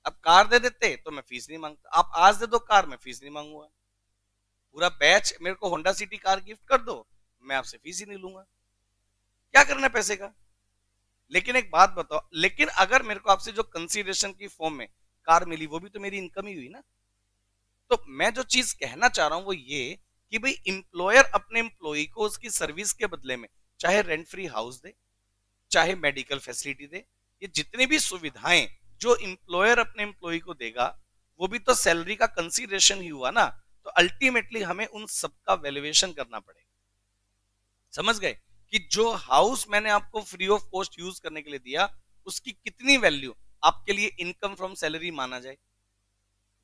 अब कार दे देते तो मैं फीस नहीं मांगता, आप आज दे दो कार, मैं फीस नहीं मांगूंगा। पूरा बैच मेरे को होंडा सिटी कार गिफ्ट कर दो, मैं आपसे फीस ही नहीं लूंगा। क्या करना है पैसे का? लेकिन एक बात बताओ, लेकिन अगर मेरे को आपसे जो कंसीडरेशन की फॉर्म में कार मिली वो भी तो मेरी इनकम ही हुई ना। तो मैं जो चीज कहना चाह रहा हूं वो ये कि भाई इंप्लॉयर अपने एम्प्लॉय को उसकी सर्विस के बदले में चाहे रेंट फ्री हाउस दे, चाहे मेडिकल फैसिलिटी दे, ये जितनी भी सुविधाएं जो इंप्लॉयर अपने एम्प्लॉय को देगा वो भी तो सैलरी का कंसीडरेशन ही हुआ ना। तो अल्टीमेटली हमें उन सबका वैल्यूएशन करना पड़ेगा। समझ गए कि जो हाउस मैंने आपको फ्री ऑफ कॉस्ट यूज करने के लिए दिया उसकी कितनी वैल्यू आपके लिए इनकम फ्रॉम सैलरी माना जाए,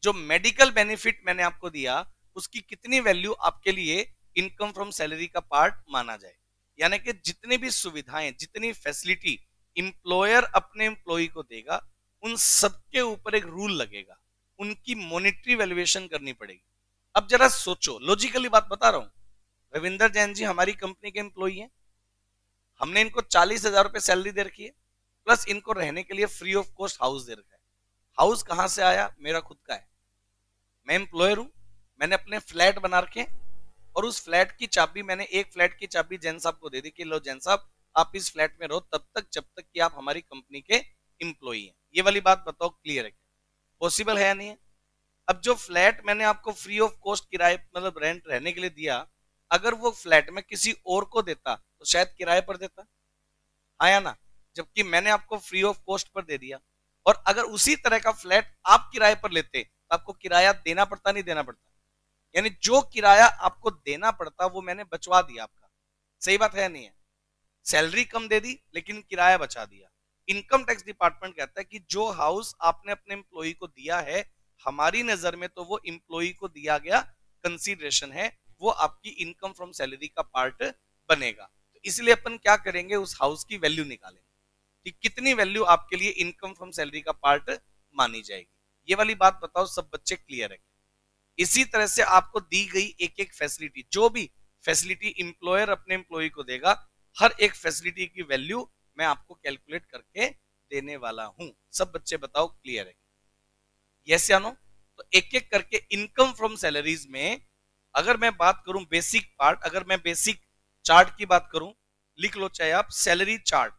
जो मेडिकल बेनिफिट मैंने आपको दिया उसकी कितनी वैल्यू आपके लिए इनकम फ्रॉम सैलरी का पार्ट माना जाए। यानी कि जितनी भी सुविधाएं, जितनी फैसिलिटी इंप्लॉयर अपने एम्प्लॉय को देगा उन सबके ऊपर एक रूल लगेगा, उनकी मॉनिटरी वैल्यूएशन करनी पड़ेगी। अब जरा सोचो, लॉजिकली बात बता रहा हूं, रविंदर जैन जी हमारी कंपनी के एम्प्लॉय हैं, हमने इनको 40,000 रुपए सैलरी दे रखी है, प्लस इनको रहने के लिए फ्री ऑफ कॉस्ट हाउस दे रखा है। हाउस कहां से आया? मेरा खुद का है, मैं एम्प्लॉयर हूं, मैंने अपने फ्लैट बना रखे, और उस फ्लैट की चाबी मैंने, एक फ्लैट की चाबी जैन साहब को दे दी कि लो जैन साहब आप इस फ्लैट में रहो तब तक जब तक कि आप हमारी कंपनी के एम्प्लॉय हैं। ये वाली बात बताओ क्लियर है? पॉसिबल है या नहीं है? अब जो फ्लैट मैंने आपको फ्री ऑफ कॉस्ट किराए मतलब रेंट रहने के लिए दिया, अगर वो फ्लैट में किसी और को देता तो शायद किराए पर देता, आया ना, जबकि मैंने आपको फ्री ऑफ कॉस्ट पर दे दिया। और अगर उसी तरह का फ्लैट आप किराए पर लेते तो आपको किराया देना पड़ता नहीं देना पड़ता? यानी जो किराया आपको देना पड़ता वो मैंने बचवा दिया आपका। सही बात है नहीं है? सैलरी कम दे दी लेकिन किराया बचा दिया। इनकम टैक्स डिपार्टमेंट कहता है कि जो हाउस आपने अपने एम्प्लॉय को दिया है हमारी नजर में तो वो एम्प्लॉय को दिया गया कंसीडरेशन है, वो आपकी इनकम फ्रॉम सैलरी का पार्ट बनेगा। तो इसलिए अपन क्या करेंगे, उस हाउस की वैल्यू निकालेंगे कि कितनी वैल्यू आपके लिए इनकम फ्रॉम सैलरी का पार्ट मानी जाएगी। ये वाली बात बताओ, सब बच्चे क्लियर है? इसी तरह से आपको दी गई एक एक फैसिलिटी, जो भी फैसिलिटी एम्प्लॉयर अपने एम्प्लॉय को देगा, हर एक फैसिलिटी की वैल्यू मैं आपको कैलकुलेट करके देने वाला हूं। सब बच्चे बताओ क्लियर है? यस या नो? तो एक एक करके इनकम फ्रॉम सैलरीज में अगर मैं बात करूं बेसिक पार्ट, अगर मैं बेसिक चार्ट की बात करूं, लिख लो चाहे आप सैलरी चार्ट।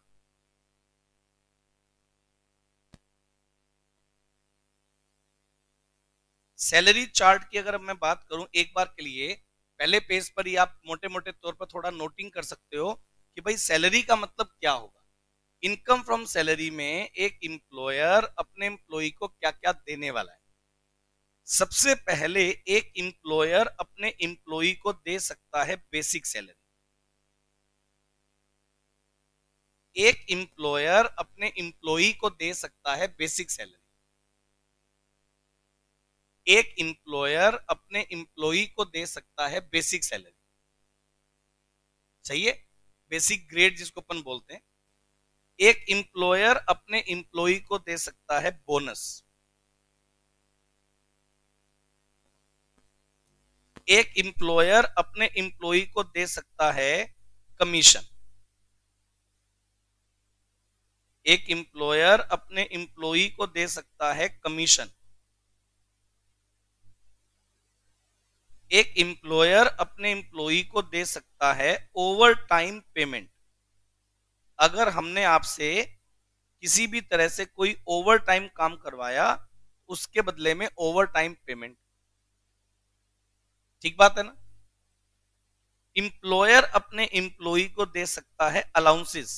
सैलरी चार्ट की अगर मैं बात करूं एक बार के लिए, पहले पेज पर ही आप मोटे मोटे तौर पर थोड़ा नोटिंग कर सकते हो कि भाई सैलरी का मतलब क्या होगा। इनकम फ्रॉम सैलरी में एक एम्प्लॉयर अपने एम्प्लॉय को क्या क्या देने वाला है। सबसे पहले एक एम्प्लॉयर अपने एम्प्लॉय को दे सकता है बेसिक सैलरी। एक एम्प्लॉयर अपने एम्प्लॉय को दे सकता है बेसिक सैलरी। एक एम्प्लॉयर अपने एम्प्लॉय को दे सकता है बेसिक सैलरी। सही है, बेसिक ग्रेड जिसको अपन बोलते हैं। एक एम्प्लॉयर अपने एम्प्लॉय को दे सकता है बोनस। एक एम्प्लॉयर अपने एम्प्लॉय को दे सकता है कमीशन। एक एम्प्लॉयर अपने एम्प्लॉय को दे सकता है कमीशन। एक एम्प्लॉयर अपने एम्प्लॉय को दे सकता है ओवर टाइम पेमेंट। अगर हमने आपसे किसी भी तरह से कोई ओवर टाइम काम करवाया, उसके बदले में ओवर टाइम पेमेंट। ठीक बात है ना। एम्प्लॉयर अपने एम्प्लॉय को दे सकता है अलाउंसेस।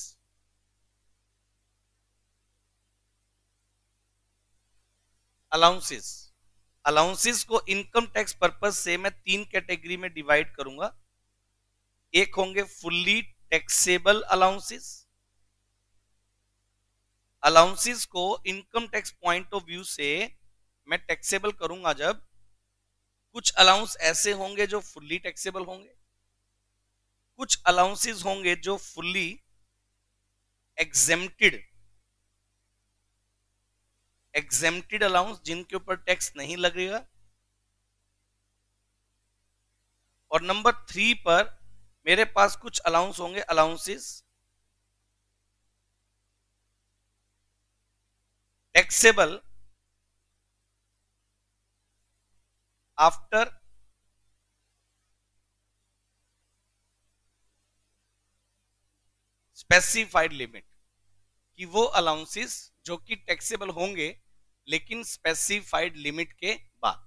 अलाउंसेस अलाउंसेस को इनकम टैक्स पर्पज से मैं 3 कैटेगरी में डिवाइड करूंगा। एक होंगे फुल्ली टैक्सेबल अलाउंसेस। अलाउंसेस को income tax point of view से मैं टैक्सेबल करूंगा जब कुछ अलाउंस ऐसे होंगे जो फुल्ली टैक्सेबल होंगे, कुछ अलाउंसेस होंगे जो फुल्ली एग्जेम्प्टेड एग्जेम्प्टेड अलाउंस, जिनके ऊपर टैक्स नहीं लगेगा। और नंबर 3 पर मेरे पास कुछ अलाउंस होंगे, allowances taxable after specified limit. कि वो अलाउंसेस जो कि टैक्सेबल होंगे लेकिन स्पेसिफाइड लिमिट के बाद।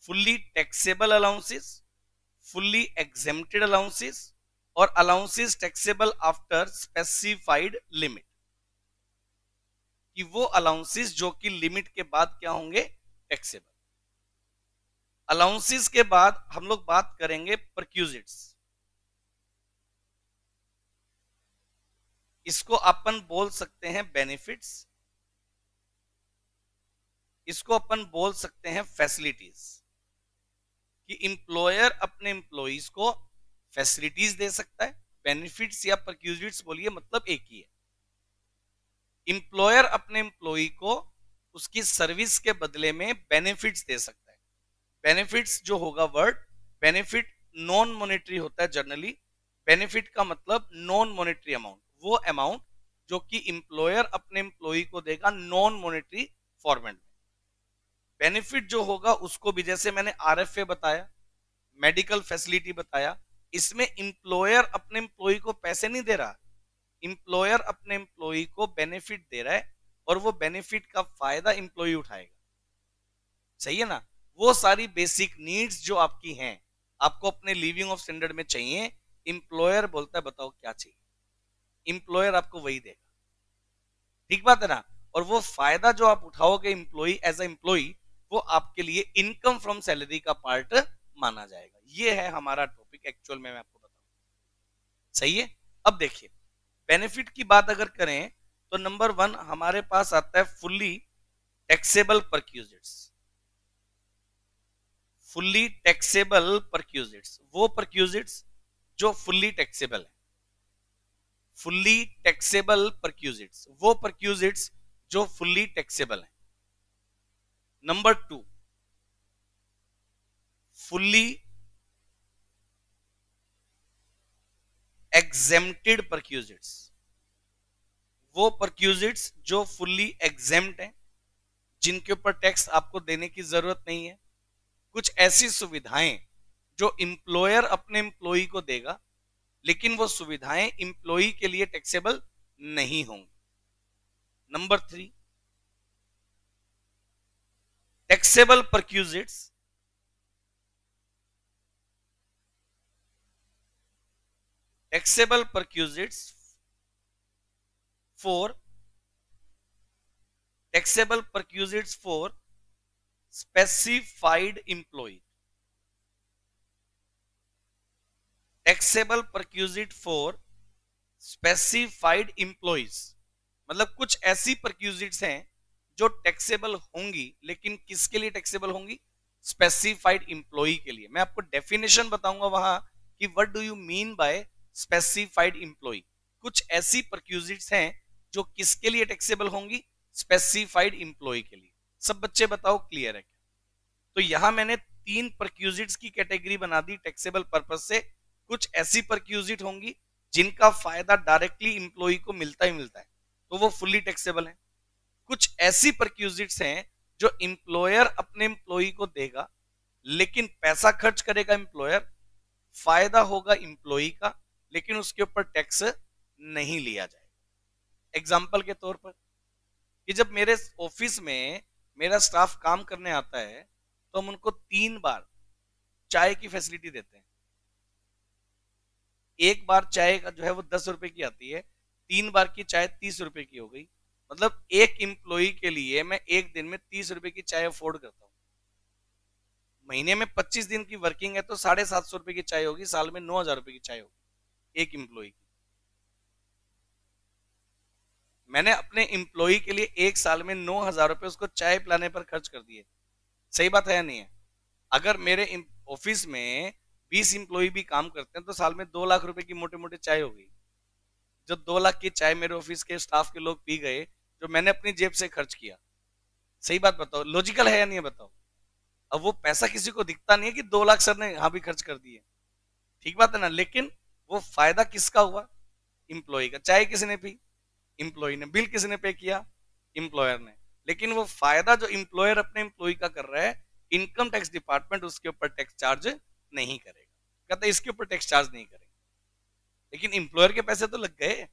Fully taxable allowances, fully exempted allowances और allowances taxable after specified limit. कि वो अलाउंसेस जो कि लिमिट के बाद क्या होंगे, टैक्सेबल। अलाउंसेस के बाद हम लोग बात करेंगे परक्यूजिट्स। इसको अपन बोल सकते हैं बेनिफिट्स, इसको अपन बोल सकते हैं फैसिलिटीज। कि एम्प्लॉयर अपने एम्प्लॉइज को फैसिलिटीज दे सकता है। बेनिफिट्स या परक्यूजिट्स बोलिए, मतलब एक ही है। एम्प्लॉयर अपने एम्प्लॉय को उसकी सर्विस के बदले में बेनिफिट्स दे सकता है। बेनिफिट्स जो होगा वर्ड, बेनिफिट नॉन मॉनेटरी होता है जनरली। बेनिफिट का मतलब नॉन मॉनेटरी अमाउंट, वो अमाउंट जो कि एम्प्लॉयर अपने एम्प्लॉय को देगा नॉन मॉनेटरी फॉर्मेट में। बेनिफिट जो होगा उसको भी, जैसे मैंने आरएफए बताया, मेडिकल फैसिलिटी बताया, इसमें एम्प्लॉयर अपने एम्प्लॉय को पैसे नहीं दे रहा, एम्प्लॉयर अपने एम्प्लॉय को बेनिफिट दे रहा है और वो बेनिफिट का फायदा एम्प्लॉय उठाएगा। सही है ना। वो सारी बेसिक नीड्स जो आपकी हैं, आपको अपने लिविंग ऑफ स्टैंडर्ड में चाहिए, एम्प्लॉयर बोलता है बताओ क्या चाहिए, एम्प्लॉयर आपको वही देगा। ठीक बात है ना। और वो फायदा जो आप उठाओगे एम्प्लॉय एज एम्प्लॉय, वो आपके लिए इनकम फ्रॉम सैलरी का पार्ट माना जाएगा। ये है हमारा टॉपिक एक्चुअल में, मैं आपको बताऊं। सही है। अब देखिए, बेनिफिट की बात अगर करें तो नंबर 1 हमारे पास आता है fully taxable perquisites. Fully taxable perquisites, वो परक्यूजिट्स जो फुल्ली टैक्सेबल है। फुल्ली टैक्सेबल परक्यूजिट्स, वो परक्यूजिट्स जो फुल्ली टैक्सेबल है। नंबर 2 फुल्ली एग्जेम्प्टेड परक्यूजिट्स, वो परक्यूजिट्स जो फुल्ली एग्जेम्प्ट हैं, जिनके ऊपर टैक्स आपको देने की जरूरत नहीं है। कुछ ऐसी सुविधाएं जो एम्प्लॉयर अपने एम्प्लॉय को देगा, लेकिन वो सुविधाएं एम्प्लॉय के लिए टैक्सेबल नहीं होंगी। Number 3 taxable perquisites taxable perquisites for taxable perquisites for specified employee, taxable perquisite for specified employees, मतलब कुछ ऐसी परक्यूजिट्स हैं जो टैक्सेबल होंगी, लेकिन किसके लिए टैक्सेबल होंगी? स्पेसिफाइड एम्प्लॉय के लिए। मैं आपको डेफिनेशन बताऊंगा वहां कि what do you mean by specified employee. कुछ ऐसी परक्यूजिट्स हैं जो किसके लिए टैक्सेबल होंगी? स्पेसिफाइड एम्प्लॉय के लिए। सब बच्चे बताओ क्लियर है क्या? तो यहां मैंने तीन परक्यूजिट्स की कैटेगरी बना दी टैक्सेबल पर्पस से। कुछ ऐसी परक्यूजिट होंगी जिनका फायदा डायरेक्टली इंप्लॉई को मिलता ही मिलता है, तो वो फुल्ली टैक्सेबल है। कुछ ऐसी परक्यूजिट्स हैं जो इंप्लॉयर अपने इंप्लॉई को देगा, लेकिन पैसा खर्च करेगा इंप्लॉयर, फायदा होगा इंप्लॉई का, लेकिन उसके ऊपर टैक्स नहीं लिया जाएगा। एग्जाम्पल के तौर पर कि जब मेरे ऑफिस में मेरा स्टाफ काम करने आता है तो हम उनको 3 बार चाय की फैसिलिटी देते हैं। एक बार चाय का जो है वो 10 रुपए की आती है, 3 बार की चाय 30 रुपए की हो गई। मतलब एक एम्प्लॉई के लिए मैं एक दिन में 30 रुपए की चाय अफोर्ड करता हूँ। महीने में 25 दिन की वर्किंग है तो 750 रुपए की चाय होगी, साल में 9,000 रुपए की चाय होगी एक एम्प्लॉई की। मैंने अपने एम्प्लॉई के लिए एक साल में 9,000 रुपए उसको चाय पिलाने पर खर्च कर दिए। सही बात है या नहीं है? अगर मेरे ऑफिस में 20 एम्प्लॉई भी काम करते हैं तो साल में 2 लाख रुपए की मोटे मोटे चाय हो गई। जो 2 लाख की चाय मेरे ऑफिस के स्टाफ के लोग पी गए, जो मैंने अपनी जेब से खर्च किया। सही बात बताओ, लॉजिकल है या नहीं है बताओ? अब वो पैसा किसी को दिखता नहीं है कि 2 लाख सर ने यहाँ भी खर्च कर दिए, ठीक बात है ना? लेकिन वो फायदा किसका हुआ? इंप्लॉय का। चाय किसने पी? इंप्लॉय ने। बिल किसने पे किया? इंप्लॉयर ने। लेकिन वो फायदा जो इंप्लॉयर अपने इंप्लॉय का कर रहा है, इनकम टैक्स डिपार्टमेंट उसके ऊपर टैक्स चार्ज नहीं करेगा। कहता है इसके ऊपर टैक्स चार्ज नहीं करेगा, लेकिन इंप्लॉयर के पैसे तो लग गए।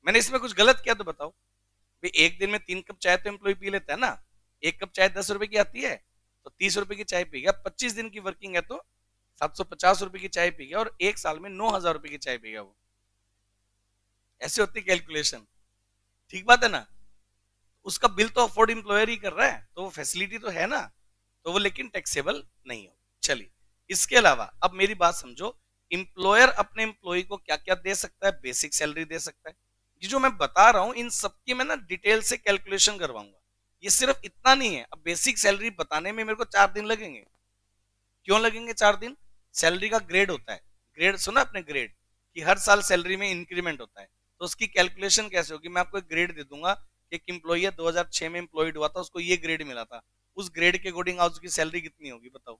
मैंने इसमें कुछ गलत किया तो बताओ भाई। एक दिन में 3 कप चाय तो एम्प्लॉय पी लेता है ना। एक कप चाय 10 रुपए की आती है तो 30 रुपए की चाय पी गया। 25 दिन की वर्किंग है तो 750 रुपए की चाय पी गया, और एक साल में 9,000 रुपए की चाय पी गया वो। ऐसे होती कैलकुलेशन, ठीक बात है ना? उसका बिल तो अफोर्ड इंप्लॉयर ही कर रहा है, तो वो फैसिलिटी तो है ना, तो वो लेकिन टैक्सेबल नहीं हो। चलिए, इसके अलावा अब मेरी बात समझो। इंप्लॉयर अपने इंप्लॉय को क्या क्या दे सकता है? बेसिक सैलरी दे सकता है। ये जो मैं बता रहा हूं इन सबकी मैं ना डिटेल से कैलकुलेशन करवाऊंगा। ये सिर्फ इतना नहीं है। अब बेसिक सैलरी बताने में मेरे को 4 दिन लगेंगे। क्यों लगेंगे 4 दिन? सैलरी का ग्रेड होता है। ग्रेड सुना अपने? ग्रेड कि हर साल सैलरी में इंक्रीमेंट होता है, तो उसकी कैलकुलेशन कैसे होगी? मैं आपको एक ग्रेड दे दूंगा। एक इंप्लॉई है 2006 में एम्प्लॉयड हुआ था, उसको ये ग्रेड मिला था। उस ग्रेड के अकॉर्डिंग आज उसकी सैलरी कितनी होगी बताओ?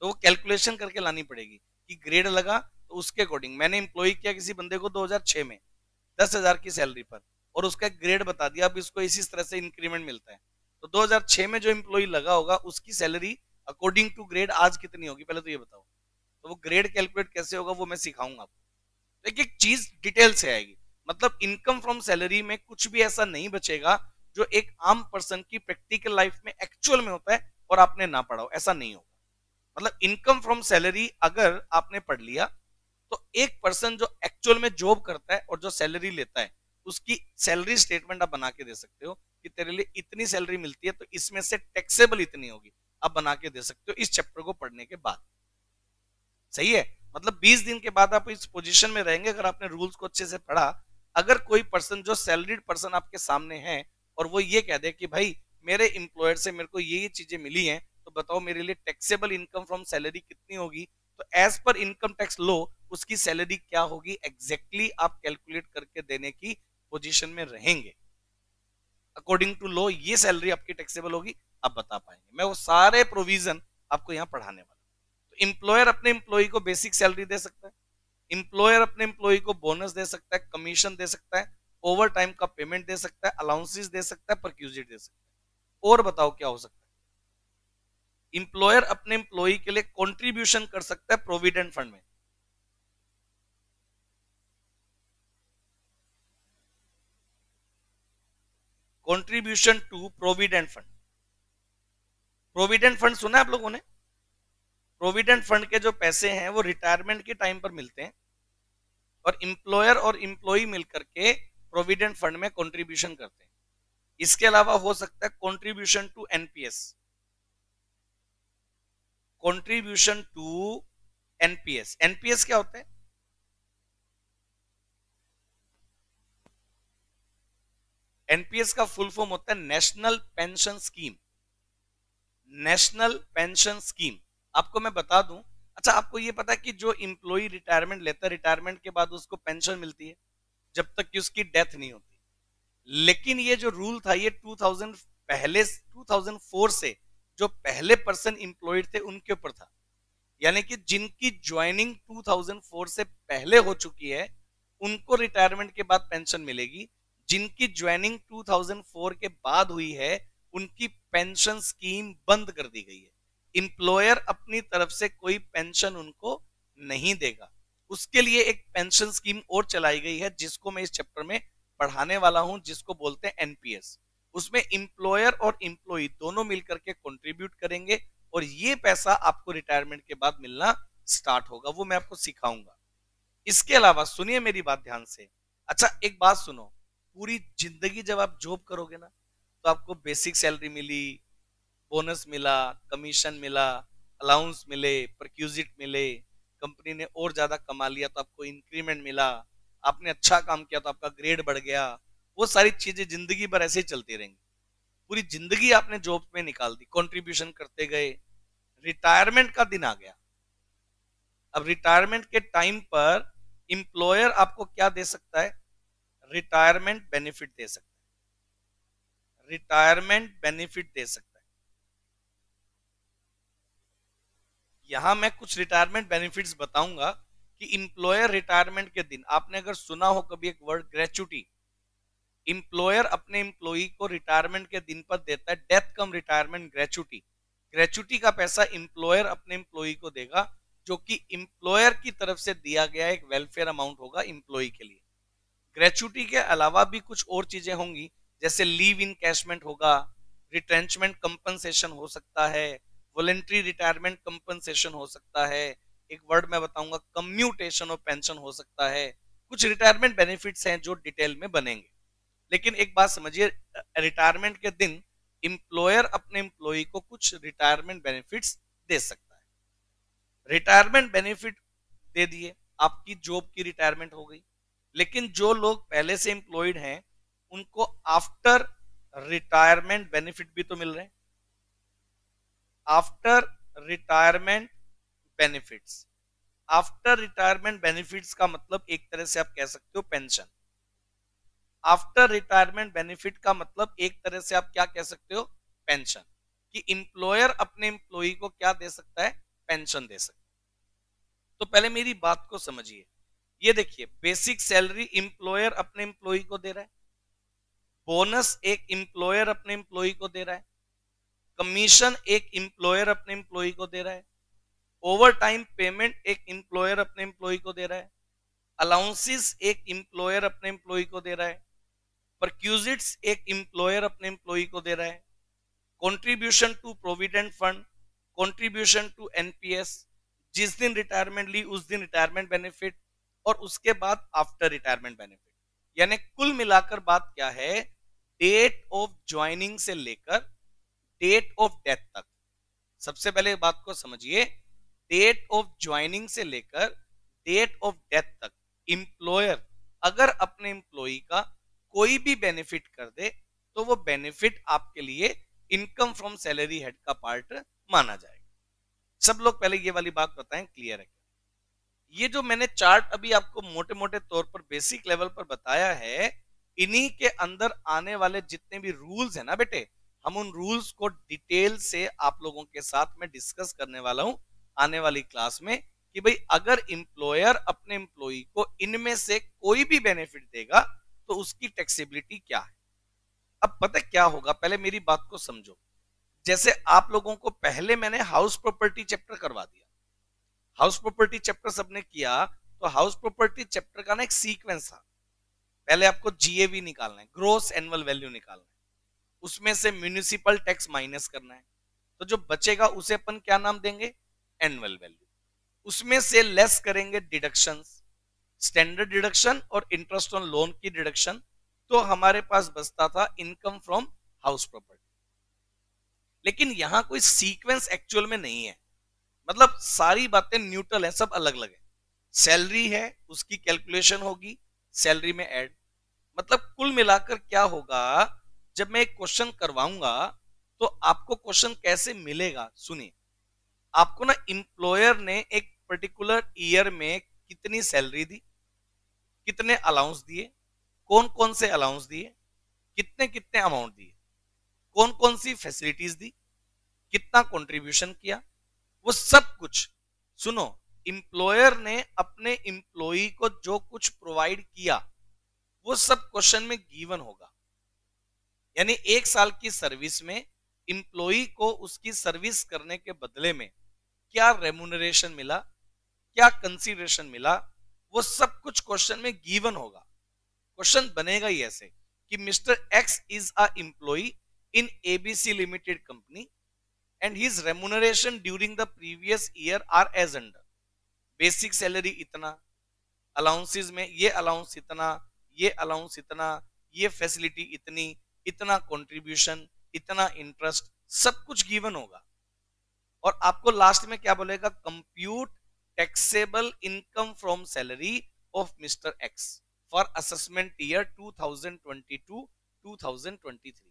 तो वो कैलकुलेशन करके लानी पड़ेगी कि ग्रेड लगा तो उसके अकॉर्डिंग। मैंने एम्प्लॉय किया किसी बंदे को 2006 में 10,000 की सैलरी पर, और उसका ग्रेड बता दिया अब इसको इसी तरह से इंक्रीमेंट मिलता है। तो 2006 में जो एम्प्लॉय लगा होगा उसकी सैलरी अकॉर्डिंग टू ग्रेड आज कितनी होगी? पहले तो ये बताओ। तो वो ग्रेड कैलकुलेट कैसे होगा वो मैं सिखाऊंगा आपको। एक एक चीज डिटेल से आएगी। मतलब इनकम फ्रॉम सैलरी में कुछ भी ऐसा नहीं बचेगा जो एक आम पर्सन की प्रैक्टिकल लाइफ में एक्चुअल में होता है और आपने ना पढ़ा हो, ऐसा नहीं होगा। मतलब इनकम फ्रॉम सैलरी अगर आपने पढ़ लिया तो एक पर्सन जो एक्चुअल में जॉब करता है और जो सैलरी लेता है उसकी सैलरी स्टेटमेंट आप बना के दे सकते हो कि तेरे लिए इतनी सैलरी मिलती है तो इसमें से टैक्सेबल इतनी होगी, आप बना के दे सकते हो इस चैप्टर को पढ़ने के बाद। सही है? मतलब 20 दिन के बाद आप इस पोजीशन में रहेंगे अगर आपने रूल्स को अच्छे से पढ़ा। अगर कोई पर्सन जो सैलरीड पर्सन आपके सामने है और वो ये कह दे कि भाई मेरे एम्प्लॉयर से मेरे को ये चीजें मिली हैं, तो बताओ मेरे लिए टैक्सेबल इनकम फ्रॉम सैलरी कितनी होगी? तो एज पर इनकम टैक्स लो उसकी सैलरी क्या होगी एग्जैक्टली आप कैलकुलेट करके देने की पोजीशन में रहेंगे। अकॉर्डिंग टू लॉ ये सैलरी आपकी टैक्सेबल होगी, आप बता पाएंगे। मैं वो सारे प्रोविजन आपको यहाँ पढ़ाने वाला। तो इंप्लॉयर अपने इंप्लॉय को बेसिक सैलरी दे सकता है, इंप्लॉयर अपने इंप्लॉय को बोनस दे सकता है, कमीशन दे सकता है, ओवर टाइम का पेमेंट दे सकता है, अलाउंसेस दे सकता है, परक्यूजिट दे सकता है। और बताओ क्या हो सकता है? इंप्लॉयर अपने इंप्लॉय के लिए कंट्रीब्यूशन कर सकता है प्रोविडेंट फंड में। Contribution to provident fund. Provident fund सुना है आप लोगों ने? प्रोविडेंट फंड के जो पैसे हैं वो रिटायरमेंट के टाइम पर मिलते हैं। और एम्प्लॉयर और एम्प्लॉई मिलकर के प्रोविडेंट फंड में कंट्रीब्यूशन करते हैं। इसके अलावा हो सकता है contribution to NPS, contribution to NPS. NPS क्या होता है? एनपीएस का फुल फॉर्म होता है national pension scheme. National pension scheme, आपको मैं बता दूं, अच्छा आपको ये पता है कि जो इंप्लॉई रिटायरमेंट लेता है, रिटायरमेंट के बाद उसको पेंशन मिलती है जब तक कि उसकी डेथ नहीं होती। लेकिन ये जो रूल था ये 2000 पहले 2004 से जो पहले पर्सन इंप्लॉयड थे उनके ऊपर था, यानी कि जिनकी ज्वाइनिंग 2004 से पहले हो चुकी है उनको रिटायरमेंट के बाद पेंशन मिलेगी। जिनकी ज्वाइनिंग 2004 के बाद हुई है उनकी पेंशन स्कीम बंद कर दी गई है। इंप्लॉयर अपनी तरफ से कोई पेंशन उनको नहीं देगा। उसके लिए एक पेंशन स्कीम और चलाई गई है जिसको मैं इस चैप्टर में पढ़ाने वाला हूं, जिसको बोलते हैं एनपीएस। उसमें इंप्लॉयर और इंप्लॉई दोनों मिलकर के कंट्रीब्यूट करेंगे और ये पैसा आपको रिटायरमेंट के बाद मिलना स्टार्ट होगा, वो मैं आपको सिखाऊंगा। इसके अलावा सुनिए मेरी बात ध्यान से। अच्छा एक बात सुनो, पूरी जिंदगी जब आप जॉब करोगे ना तो आपको बेसिक सैलरी मिली, बोनस मिला, कमीशन मिला, अलाउंस मिले, परक्यूजिट मिले, कंपनी ने और ज्यादा कमा लिया तो आपको इंक्रीमेंट मिला, आपने अच्छा काम किया तो आपका ग्रेड बढ़ गया, वो सारी चीजें जिंदगी भर ऐसे ही चलती रहेंगी। पूरी जिंदगी आपने जॉब में निकाल दी, कंट्रीब्यूशन करते गए, रिटायरमेंट का दिन आ गया। अब रिटायरमेंट के टाइम पर इंप्लॉयर आपको क्या दे सकता है? रिटायरमेंट बेनिफिट दे सकता है, रिटायरमेंट बेनिफिट दे सकता है। यहां मैं कुछ रिटायरमेंट बेनिफिट्स बताऊंगा कि इंप्लॉयर रिटायरमेंट के दिन, आपने अगर सुना हो कभी एक वर्ड ग्रेचुटी, इंप्लॉयर अपने इंप्लॉई को रिटायरमेंट के दिन पर देता है डेथ कम रिटायरमेंट ग्रेचुटी। ग्रेचुटी का पैसा इंप्लॉयर अपने इंप्लॉई को देगा जो कि इंप्लॉयर की तरफ से दिया गया एक वेलफेयर अमाउंट होगा इंप्लॉई के लिए। ग्रेचुटी के अलावा भी कुछ और चीजें होंगी, जैसे लीव इन कैशमेंट होगा, रिट्रेंचमेंट कंपनसेशन हो सकता है, वॉलेंट्री रिटायरमेंट कंपनसेशन हो सकता है, एक वर्ड मैं बताऊंगा कम्यूटेशन ऑफ पेंशन हो सकता है। कुछ रिटायरमेंट बेनिफिट्स हैं जो डिटेल में बनेंगे। लेकिन एक बात समझिए, रिटायरमेंट के दिन इंप्लॉयर अपने इंप्लॉई को कुछ रिटायरमेंट बेनिफिट्स दे सकता है। रिटायरमेंट बेनिफिट दे दिए, आपकी जॉब की रिटायरमेंट हो गई। लेकिन जो लोग पहले से एम्प्लॉयड हैं उनको आफ्टर रिटायरमेंट बेनिफिट भी तो मिल रहे हैं। After retirement benefits, after retirement benefits का मतलब एक तरह से आप कह सकते हो पेंशन। आफ्टर रिटायरमेंट बेनिफिट का मतलब एक तरह से आप क्या कह सकते हो? पेंशन। कि इंप्लॉयर अपने एम्प्लॉई को क्या दे सकता है? पेंशन दे सकता है। तो पहले मेरी बात को समझिए, ये देखिए बेसिक सैलरी इंप्लॉयर अपने एम्प्लॉई को दे रहा है, बोनस एक इंप्लॉयर अपने एम्प्लॉई को दे रहा है, कमीशन एक इंप्लॉयर अपने एम्प्लॉई को दे रहा है, ओवर टाइम पेमेंट एक इंप्लॉयर अपने एम्प्लॉई को दे रहा है, अलाउंसेस एक इंप्लॉयर अपने एम्प्लॉई को दे रहा है, परक्यूजिट्स एक इंप्लॉयर अपने एम्प्लॉई को दे रहा है, contribution to provident fund, contribution to NPS, जिस दिन रिटायरमेंट ली उस दिन रिटायरमेंट बेनिफिट, और उसके बाद आफ्टर रिटायरमेंट बेनिफिट। यानी कुल मिलाकर बात क्या है? डेट ऑफ ज्वाइनिंग से लेकर डेट ऑफ डेथ तक। सबसे पहले बात को समझिए, डेट ऑफ ज्वाइनिंग से लेकर डेट ऑफ डेथ तक इंप्लॉयर अगर अपने एम्प्लॉई का कोई भी बेनिफिट कर दे तो वो बेनिफिट आपके लिए इनकम फ्रॉम सैलरी हेड का पार्ट माना जाएगा। सब लोग पहले ये वाली बात बताएं, क्लियर है? ये जो मैंने चार्ट अभी आपको मोटे मोटे तौर पर बेसिक लेवल पर बताया है, इन्हीं के अंदर आने वाले जितने भी रूल्स है ना बेटे, हम उन रूल्स को डिटेल से आप लोगों के साथ में डिस्कस करने वाला हूं आने वाली क्लास में कि भाई अगर इंप्लॉयर अपने एम्प्लॉई को इनमें से कोई भी बेनिफिट देगा तो उसकी टैक्सेबिलिटी क्या है। अब पता क्या होगा, पहले मेरी बात को समझो। जैसे आप लोगों को पहले मैंने हाउस प्रॉपर्टी चैप्टर करवा दिया, हाउस प्रॉपर्टी चैप्टर सबने किया, तो हाउस प्रॉपर्टी चैप्टर का ना एक सीक्वेंस था। पहले आपको जीएवी निकालना है, ग्रोस एनुअल वैल्यू निकालना है, उसमें से म्यूनिसिपल टैक्स माइनस करना है, तो जो बचेगा उसे अपन क्या नाम देंगे? Annual value. उसमें से लेस करेंगे डिडक्शंस, स्टैंडर्ड डिडक्शन और इंटरेस्ट ऑन लोन की डिडक्शन, तो हमारे पास बचता था इनकम फ्रॉम हाउस प्रॉपर्टी। लेकिन यहां कोई सीक्वेंस एक्चुअल में नहीं है, मतलब सारी बातें न्यूट्रल है, सब अलग अलग है। सैलरी है, उसकी कैलकुलेशन होगी सैलरी में ऐड। मतलब कुल मिलाकर क्या होगा, जब मैं एक क्वेश्चन करवाऊंगा तो आपको क्वेश्चन कैसे मिलेगा, सुनिए। आपको ना इंप्लॉयर ने एक पर्टिकुलर ईयर में कितनी सैलरी दी, कितने अलाउंस दिए, कौन कौन से अलाउंस दिए, कितने कितने अमाउंट दिए, कौन कौन सी फैसिलिटीज दी, कितना कंट्रीब्यूशन किया, वो सब कुछ सुनो। इंप्लॉयर ने अपने इंप्लॉई को जो कुछ प्रोवाइड किया वो सब क्वेश्चन में गिवन होगा। यानी एक साल की सर्विस में इंप्लॉई को उसकी सर्विस करने के बदले में क्या रेम्यूनरेशन मिला, क्या कंसीडरेशन मिला, वो सब कुछ क्वेश्चन में गिवन होगा। क्वेश्चन बनेगा ही ऐसे कि Mr X is a employee in ABC limited company and his remuneration during the previous year are as under. Basic salary इतना, अलाउंसेस में ये अलाउंस इतना, ये अलाउंस इतना, ये फैसिलिटी इतनी, इतना कंट्रीब्यूशन, इतना इंटरेस्ट, सब कुछ गिवन होगा। और आपको लास्ट में क्या बोलेगा, compute taxable income from salary of mister x for assessment year 2022-2023।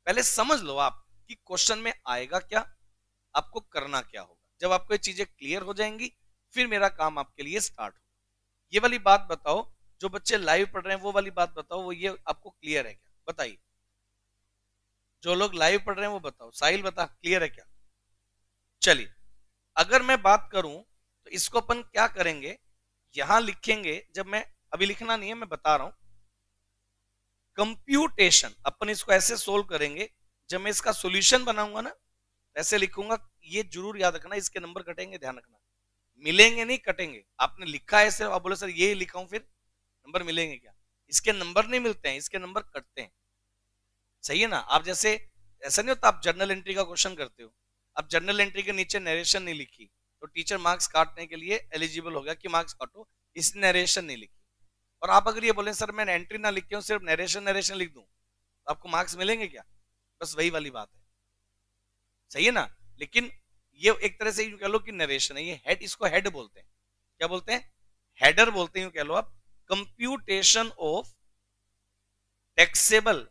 पहले समझ लो आप कि क्वेश्चन में आएगा क्या, आपको करना क्या होगा। जब आपको ये चीजें क्लियर हो जाएंगी फिर मेरा काम आपके लिए स्टार्ट होगा। ये वाली बात बताओ, जो बच्चे लाइव पढ़ रहे हैं वो वाली बात बताओ, वो ये आपको क्लियर है क्या, बताइए। जो लोग लाइव पढ़ रहे हैं वो बताओ, साहिल बता क्लियर है क्या। चलिए, अगर मैं बात करूं तो इसको अपन क्या करेंगे, यहां लिखेंगे। जब मैं, अभी लिखना नहीं है, मैं बता रहा हूं। कंप्यूटेशन अपन इसको ऐसे सोल्व करेंगे, जब मैं इसका सॉल्यूशन बनाऊंगा ना ऐसे लिखूंगा। ये जरूर याद रखना, इसके नंबर कटेंगे, ध्यान रखना, मिलेंगे नहीं कटेंगे। आपने लिखा है सिर्फ, आप बोले सर ये लिखा हूं फिर नंबर मिलेंगे क्या, इसके नंबर नहीं मिलते हैं, इसके नंबर कटते हैं। सही है ना। आप जैसे, ऐसा नहीं होता आप जर्नल एंट्री का क्वेश्चन करते हो, अब जर्नल एंट्री के नीचे नरेशन नहीं लिखी तो टीचर मार्क्स काटने के लिए एलिजिबल हो गया कि मार्क्स काटो, इस नरेशन नहीं लिखी। और आप अगर ये बोले सर मैं एंट्री ना लिख के सिर्फ नरेशन नरेशन लिख दूं तो आपको मार्क्स मिलेंगे क्या, बस वही वाली बात है। सही है ना। लेकिन ये एक तरह से यूं कह लो कि नरेशन है, ये हेड, इसको हेड बोलते हैं। क्या बोलते हैं, हेडर बोलते हैं, यूं कह लो आप। कंप्यूटेशन ऑफ टैक्सेबल,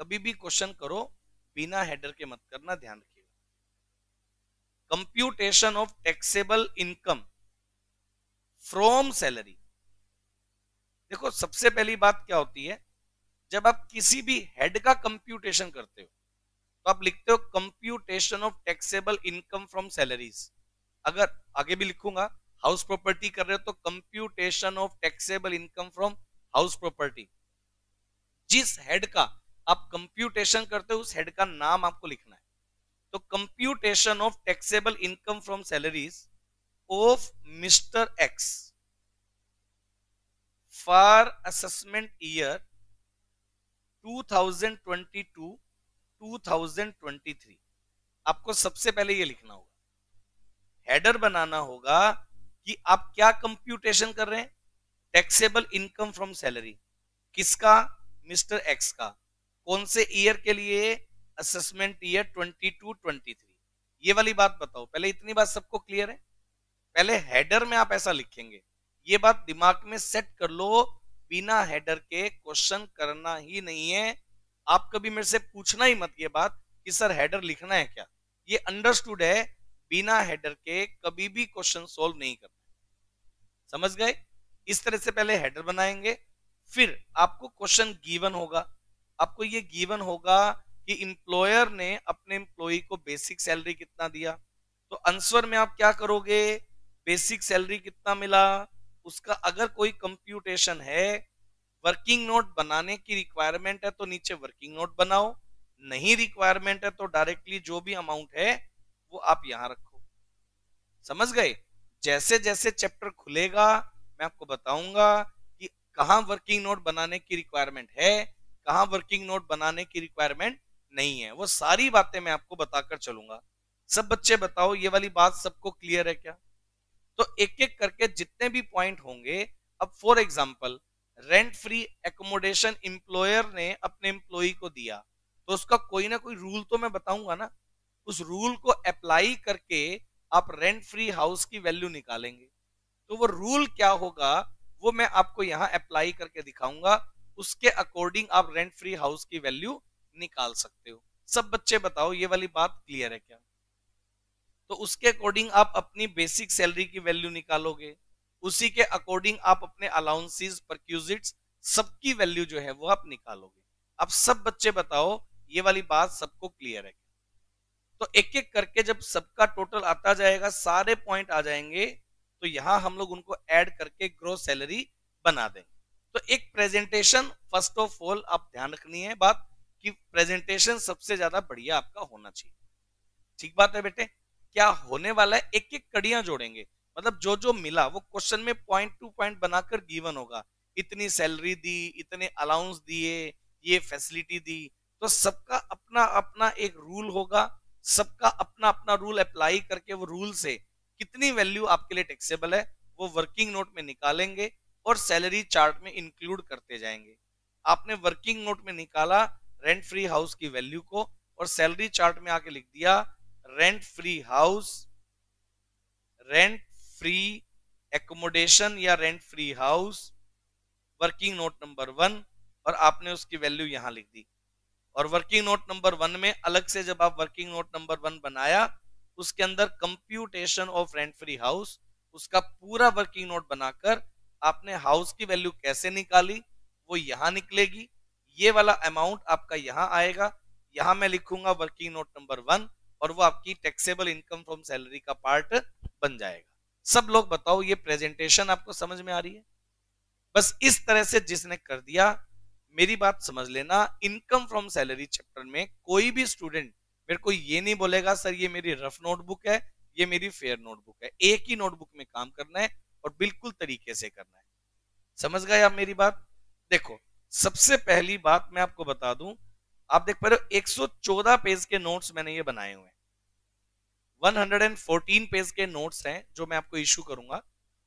कभी भी क्वेश्चन करो बिना हेडर के मत करना, ध्यान रखिएगा। Computation of taxable income from salary. देखो सबसे पहली बात क्या होती है, जब आप किसी भी हेड का कंप्यूटेशन करते हो तो आप लिखते हो computation of taxable income from salaries. अगर आगे भी लिखूंगा, हाउस प्रॉपर्टी कर रहे हो तो computation of taxable income from house property. जिस हेड का आप कंप्यूटेशन करते हो उस हेड का नाम आपको लिखना है। तो computation of taxable income from salaries of mister x for assessment year 2022-2023। आपको सबसे पहले ये लिखना होगा, हेडर बनाना होगा कि आप क्या कंप्यूटेशन कर रहे हैं, टैक्सेबल इनकम फ्रॉम सैलरी। किसका, मिस्टर एक्स का। कौन से ईयर के लिए, असेसमेंट ईयर 22-23। ये वाली बात बताओ पहले, इतनी बात सबको क्लियर है। पहले हेडर में आप ऐसा लिखेंगे, ये बात दिमाग में सेट कर लो, बिना हेडर के क्वेश्चन करना ही नहीं है। आप कभी मेरे से पूछना ही मत ये बात कि सर हेडर लिखना है क्या, ये अंडरस्टूड है। बिना हेडर के कभी भी क्वेश्चन सॉल्व नहीं करना, समझ गए। इस तरह से पहले हेडर बनाएंगे, फिर आपको क्वेश्चन गिवन होगा। आपको ये गिवन होगा कि इंप्लॉयर ने अपने एम्प्लॉय को बेसिक सैलरी कितना दिया, तो आंसर में आप क्या करोगे, बेसिक सैलरी कितना मिला उसका अगर कोई कंप्यूटेशन है, वर्किंग नोट बनाने की रिक्वायरमेंट है तो नीचे वर्किंग नोट बनाओ, नहीं रिक्वायरमेंट है तो डायरेक्टली जो भी अमाउंट है वो आप यहां रखो। समझ गए। जैसे जैसे चैप्टर खुलेगा मैं आपको बताऊंगा कि कहां वर्किंग नोट बनाने की रिक्वायरमेंट है, कहां वर्किंग नोट बनाने की रिक्वायरमेंट नहीं है, वो सारी बातें मैं आपको बताकर चलूंगा। सब बच्चे बताओ ये वाली बात सबको क्लियर है क्या। तो एक एक करके जितने भी पॉइंट होंगे, अब for example rent free accommodation employer ने अपने एम्प्लॉई को दिया, तो उसका कोई ना कोई रूल तो मैं बताऊंगा ना। उस रूल को अप्लाई करके आप रेंट फ्री हाउस की वैल्यू निकालेंगे। तो वो रूल क्या होगा, वो मैं आपको यहां अप्लाई करके दिखाऊंगा। उसके अकॉर्डिंग आप रेंट फ्री हाउस की वैल्यू निकाल सकते हो। सब बच्चे बताओ ये वाली बात क्लियर है क्या? तो उसके अकॉर्डिंग आप अपनी बेसिक सैलरी की वैल्यू निकालोगे, उसी के अकॉर्डिंग आप अपने अलाउंसेस परक्यूजिट्स सबकी वैल्यू जो है वो आप निकालोगे। अब सब बच्चे बताओ ये वाली बात सबको क्लियर है? तो एक एक करके जब सबका टोटल आता जाएगा, सारे पॉइंट आ जाएंगे, तो यहां हम लोग उनको ऐड करके ग्रोस सैलरी बना देंगे। तो एक प्रेजेंटेशन फर्स्ट ऑफ ऑल आप ध्यान रखनी है बात कि प्रेजेंटेशन सबसे ज्यादा बढ़िया आपका होना चाहिए। ठीक बात है बेटे। क्या होने वाला है, एक एक कड़ियां जोड़ेंगे, मतलब जो जो मिला वो क्वेश्चन में पॉइंट टू पॉइंट बनाकर गिवन होगा। इतनी सैलरी दी, इतने अलाउंस दिए, ये फैसिलिटी दी, तो सबका अपना अपना एक रूल होगा। सबका अपना अपना रूल अप्लाई करके वो रूल से कितनी वैल्यू आपके लिए टैक्सेबल है वो वर्किंग नोट में निकालेंगे और सैलरी चार्ट में इंक्लूड करते जाएंगे। आपने वर्किंग नोट में निकाला रेंट फ्री हाउस की वैल्यू को, और सैलरी चार्ट में आके लिख दिया rent free house, rent free accommodation या rent free house working note number 1, और आपने उसकी वैल्यू यहां लिख दी। और वर्किंग नोट नंबर 1 में अलग से जब आप वर्किंग नोट नंबर 1 बनाया, उसके अंदर computation of rent free house, उसका पूरा वर्किंग नोट बनाकर आपने हाउस की वैल्यू कैसे निकाली वो यहां निकलेगी। ये वाला अमाउंट आपका यहां आएगा, यहां मैं लिखूंगा वर्किंग नोट नंबर 1, और वो आपकी टैक्सेबल इनकम फ्रॉम सैलरी का पार्ट बन जाएगा। सब लोग बताओ ये प्रेजेंटेशन आपको समझ में आ रही है? बस इस तरह से जिसने कर दिया, मेरी बात समझ लेना, इनकम फ्रॉम सैलरी चैप्टर में कोई भी स्टूडेंट मेरे को ये नहीं बोलेगा सर ये मेरी रफ नोटबुक है, ये मेरी फेयर नोटबुक है। एक ही नोटबुक में काम करना है और बिल्कुल तरीके से करना है। समझ गए आप मेरी बात? देखो, सबसे पहली बात मैं आपको बता दूं, आप देख पा रहे हो 114 पेज के नोट्स मैंने ये बनाए हुए हैं। 114 पेज के नोट्स हैं जो मैं आपको इशू करूंगा,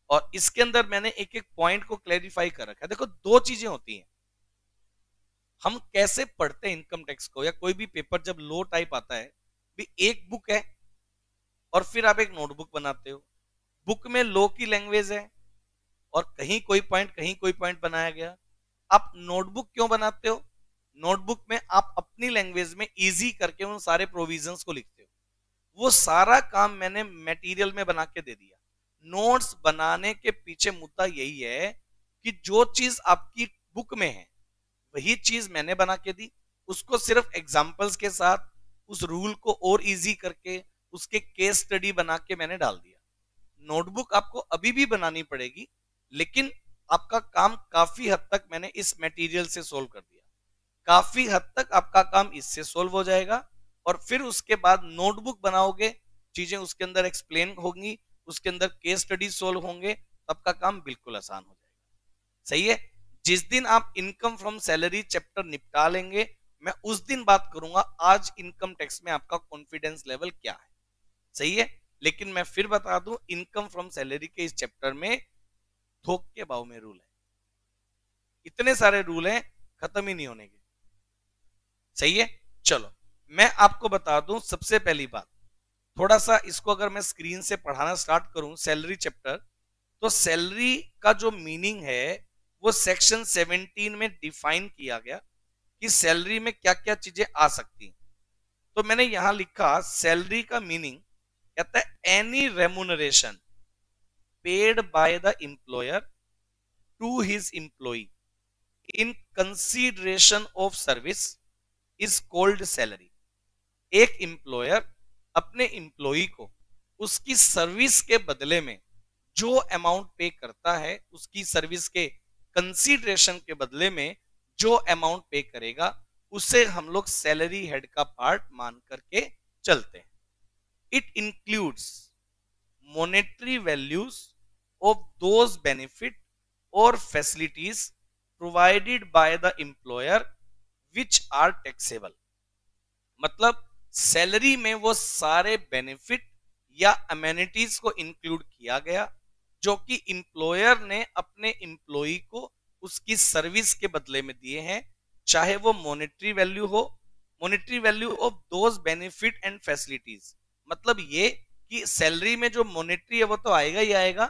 और इसके अंदर मैंने एक एक पॉइंट को क्लैरिफाई कर रखा है। देखो, दो चीजें होती हैं, हम कैसे पढ़ते हैं इनकम टैक्स को, या कोई भी पेपर जब लो टाइप आता है, भी एक बुक है और फिर आप एक नोटबुक बनाते हो। बुक में लो की लैंग्वेज है और कहीं कोई पॉइंट कहीं कोई पॉइंट बनाया गया। आप नोटबुक क्यों बनाते हो? नोटबुक में आप अपनी लैंग्वेज में इजी करके उन सारे प्रोविजंस को लिखते हो। वो सारा काम मैंने मटेरियल में बना के दे दिया। नोट्स बनाने के पीछे मुद्दा यही है कि जो चीज आपकी बुक में है वही चीज मैंने बना के दी, उसको सिर्फ एग्जाम्पल्स के साथ उस रूल को और इजी करके उसके केस स्टडी बना के मैंने डाल दिया। नोटबुक आपको अभी भी बनानी पड़ेगी, लेकिन आपका काम काफी हद तक मैंने इस मटेरियल से सोल्व कर दिया। काफी हद तक आपका काम इससे सोल्व हो जाएगा, और फिर उसके बाद नोटबुक बनाओगे, चीजें उसके अंदर एक्सप्लेन होंगी, उसके अंदर केस स्टडी सोल्व होंगे, तब का काम बिल्कुल आसान हो जाएगा। सही है? जिस दिन आप इनकम फ्रॉम सैलरी चैप्टर निपटा लेंगे, मैं उस दिन बात करूंगा आज इनकम टैक्स में आपका कॉन्फिडेंस लेवल क्या है। सही है? लेकिन मैं फिर बता दूं, इनकम फ्रॉम सैलरी के इस चैप्टर में थोक के भाव में रूल है। इतने सारे रूल हैं, खत्म ही नहीं होने के। सही है? चलो, मैं आपको बता दूं सबसे पहली बात, थोड़ा सा इसको अगर मैं स्क्रीन से पढ़ाना स्टार्ट करूं सैलरी चैप्टर, तो सैलरी का जो मीनिंग है वो सेक्शन 17 में डिफाइन किया गया कि सैलरी में क्या क्या चीजें आ सकती हैं। तो मैंने यहां लिखा सैलरी का मीनिंग, कहता है any remuneration paid by the employer to his employee in consideration of service is called salary. एक एम्प्लॉयर अपने एम्प्लॉई को उसकी सर्विस के बदले में जो अमाउंट पे करता है, उसकी सर्विस के कंसीडरेशन के बदले में जो अमाउंट पे करेगा, उसे हम लोग सैलरी हेड का पार्ट मान करके चलते हैं। It includes monetary values of those benefit or facilities provided by the employer which are taxable। मतलब सैलरी में वो सारे बेनिफिट या अमेनिटीज को इंक्लूड किया गया जो कि इंप्लॉयर ने अपने इंप्लॉई को उसकी सर्विस के बदले में दिए हैं, चाहे वो मॉनेटरी वैल्यू हो, monetary value of those benefit and facilities. मतलब ये कि सैलरी में जो मॉनेटरी है वो तो आएगा ही आएगा,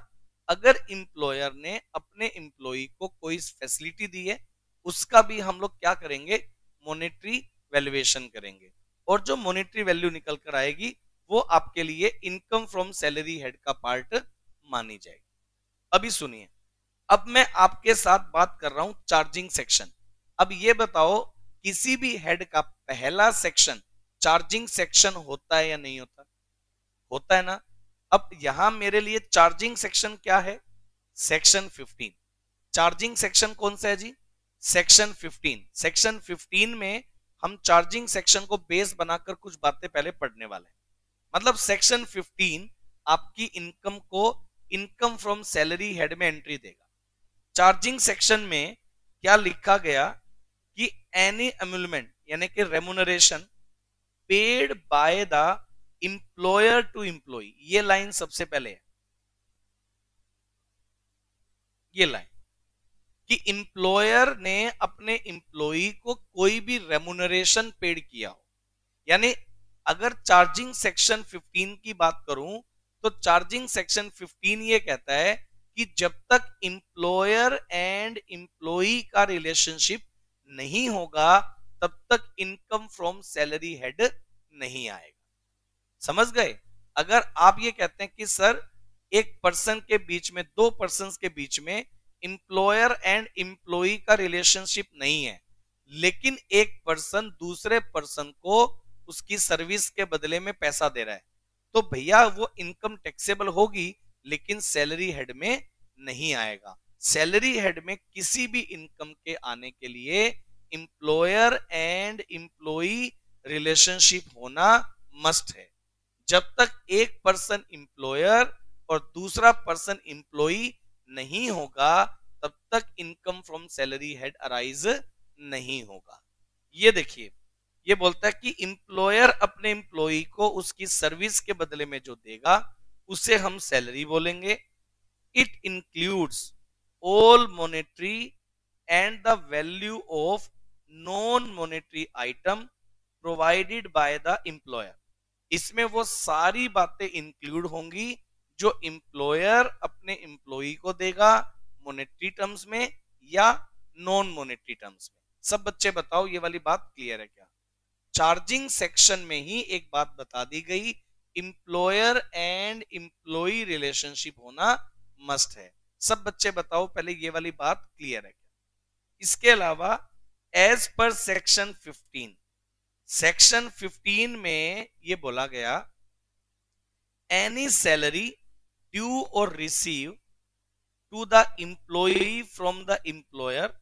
अगर इंप्लॉयर ने अपने इंप्लॉई को कोई फैसिलिटी दी है उसका भी हम लोग क्या करेंगे, मॉनेटरी वैल्यूएशन करेंगे, और जो मॉनेटरी वैल्यू निकल कर आएगी वो आपके लिए इनकम फ्रॉम सैलरी हेड का पार्ट मानी जाएगी। अभी सुनिए, अब मैं आपके साथ बात कर रहा हूं चार्जिंग सेक्शन। अब ये बताओ किसी भी हेड का पहला सेक्शन चार्जिंग सेक्शन होता है या नहीं होता? होता है ना। अब यहां मेरे लिए चार्जिंग सेक्शन क्या है? सेक्शन 15। चार्जिंग सेक्शन कौन सा है जी? सेक्शन 15। सेक्शन 15 में हम चार्जिंग सेक्शन को बेस बनाकर कुछ बातें पहले पढ़ने वाले हैं। मतलब सेक्शन 15 आपकी इनकम को इनकम फ्रॉम सैलरी हेड में एंट्री देगा। चार्जिंग सेक्शन में क्या लिखा गया कि एनी एम्यूलमेंट यानी कि remuneration paid by the employer to employee, ये लाइन सबसे पहले है। ये लाइन कि इंप्लॉयर ने अपने इंप्लॉई को कोई भी रेमुनरेशन पेड किया हो, यानी अगर चार्जिंग सेक्शन 15 की बात करूं तो चार्जिंग सेक्शन 15 ये कहता है कि जब तक इंप्लॉयर एंड इंप्लॉई का रिलेशनशिप नहीं होगा तब तक इनकम फ्रॉम सैलरी हेड नहीं आएगा। समझ गए? अगर आप ये कहते हैं कि सर एक पर्सन के बीच में, दो पर्सन के बीच में इंप्लॉयर एंड इंप्लॉई का रिलेशनशिप नहीं है, लेकिन एक पर्सन दूसरे पर्सन को उसकी सर्विस के बदले में पैसा दे रहा है, तो भैया वो इनकम टैक्सेबल होगी लेकिन सैलरी हेड में नहीं आएगा। सैलरी हेड में किसी भी इनकम के आने के लिए इंप्लॉयर एंड इंप्लॉई रिलेशनशिप होना मस्ट है। जब तक एक पर्सन इंप्लॉयर और दूसरा पर्सन इंप्लॉई नहीं होगा तब तक income from salary head arise नहीं होगा। ये देखिए, ये बोलता है कि इंप्लॉयर अपने इंप्लॉई को उसकी सर्विस के बदले में जो देगा उसे हम सैलरी बोलेंगे। It includes all monetary and the value of non monetary item provided by the employer. इसमें वो सारी बातें इंक्लूड होंगी जो इंप्लॉयर अपने इंप्लॉई को देगा मॉनेटरी टर्म्स में या नॉन मॉनेटरी टर्म्स में। सब बच्चे बताओ ये वाली बात क्लियर है क्या? चार्जिंग सेक्शन में ही एक बात बता दी गई, इंप्लॉयर एंड इंप्लॉई रिलेशनशिप होना मस्ट है। सब बच्चे बताओ पहले ये वाली बात क्लियर है क्या? इसके अलावा एज पर सेक्शन 15, सेक्शन 15 में ये बोला गया any salary due or received to the employee from the employer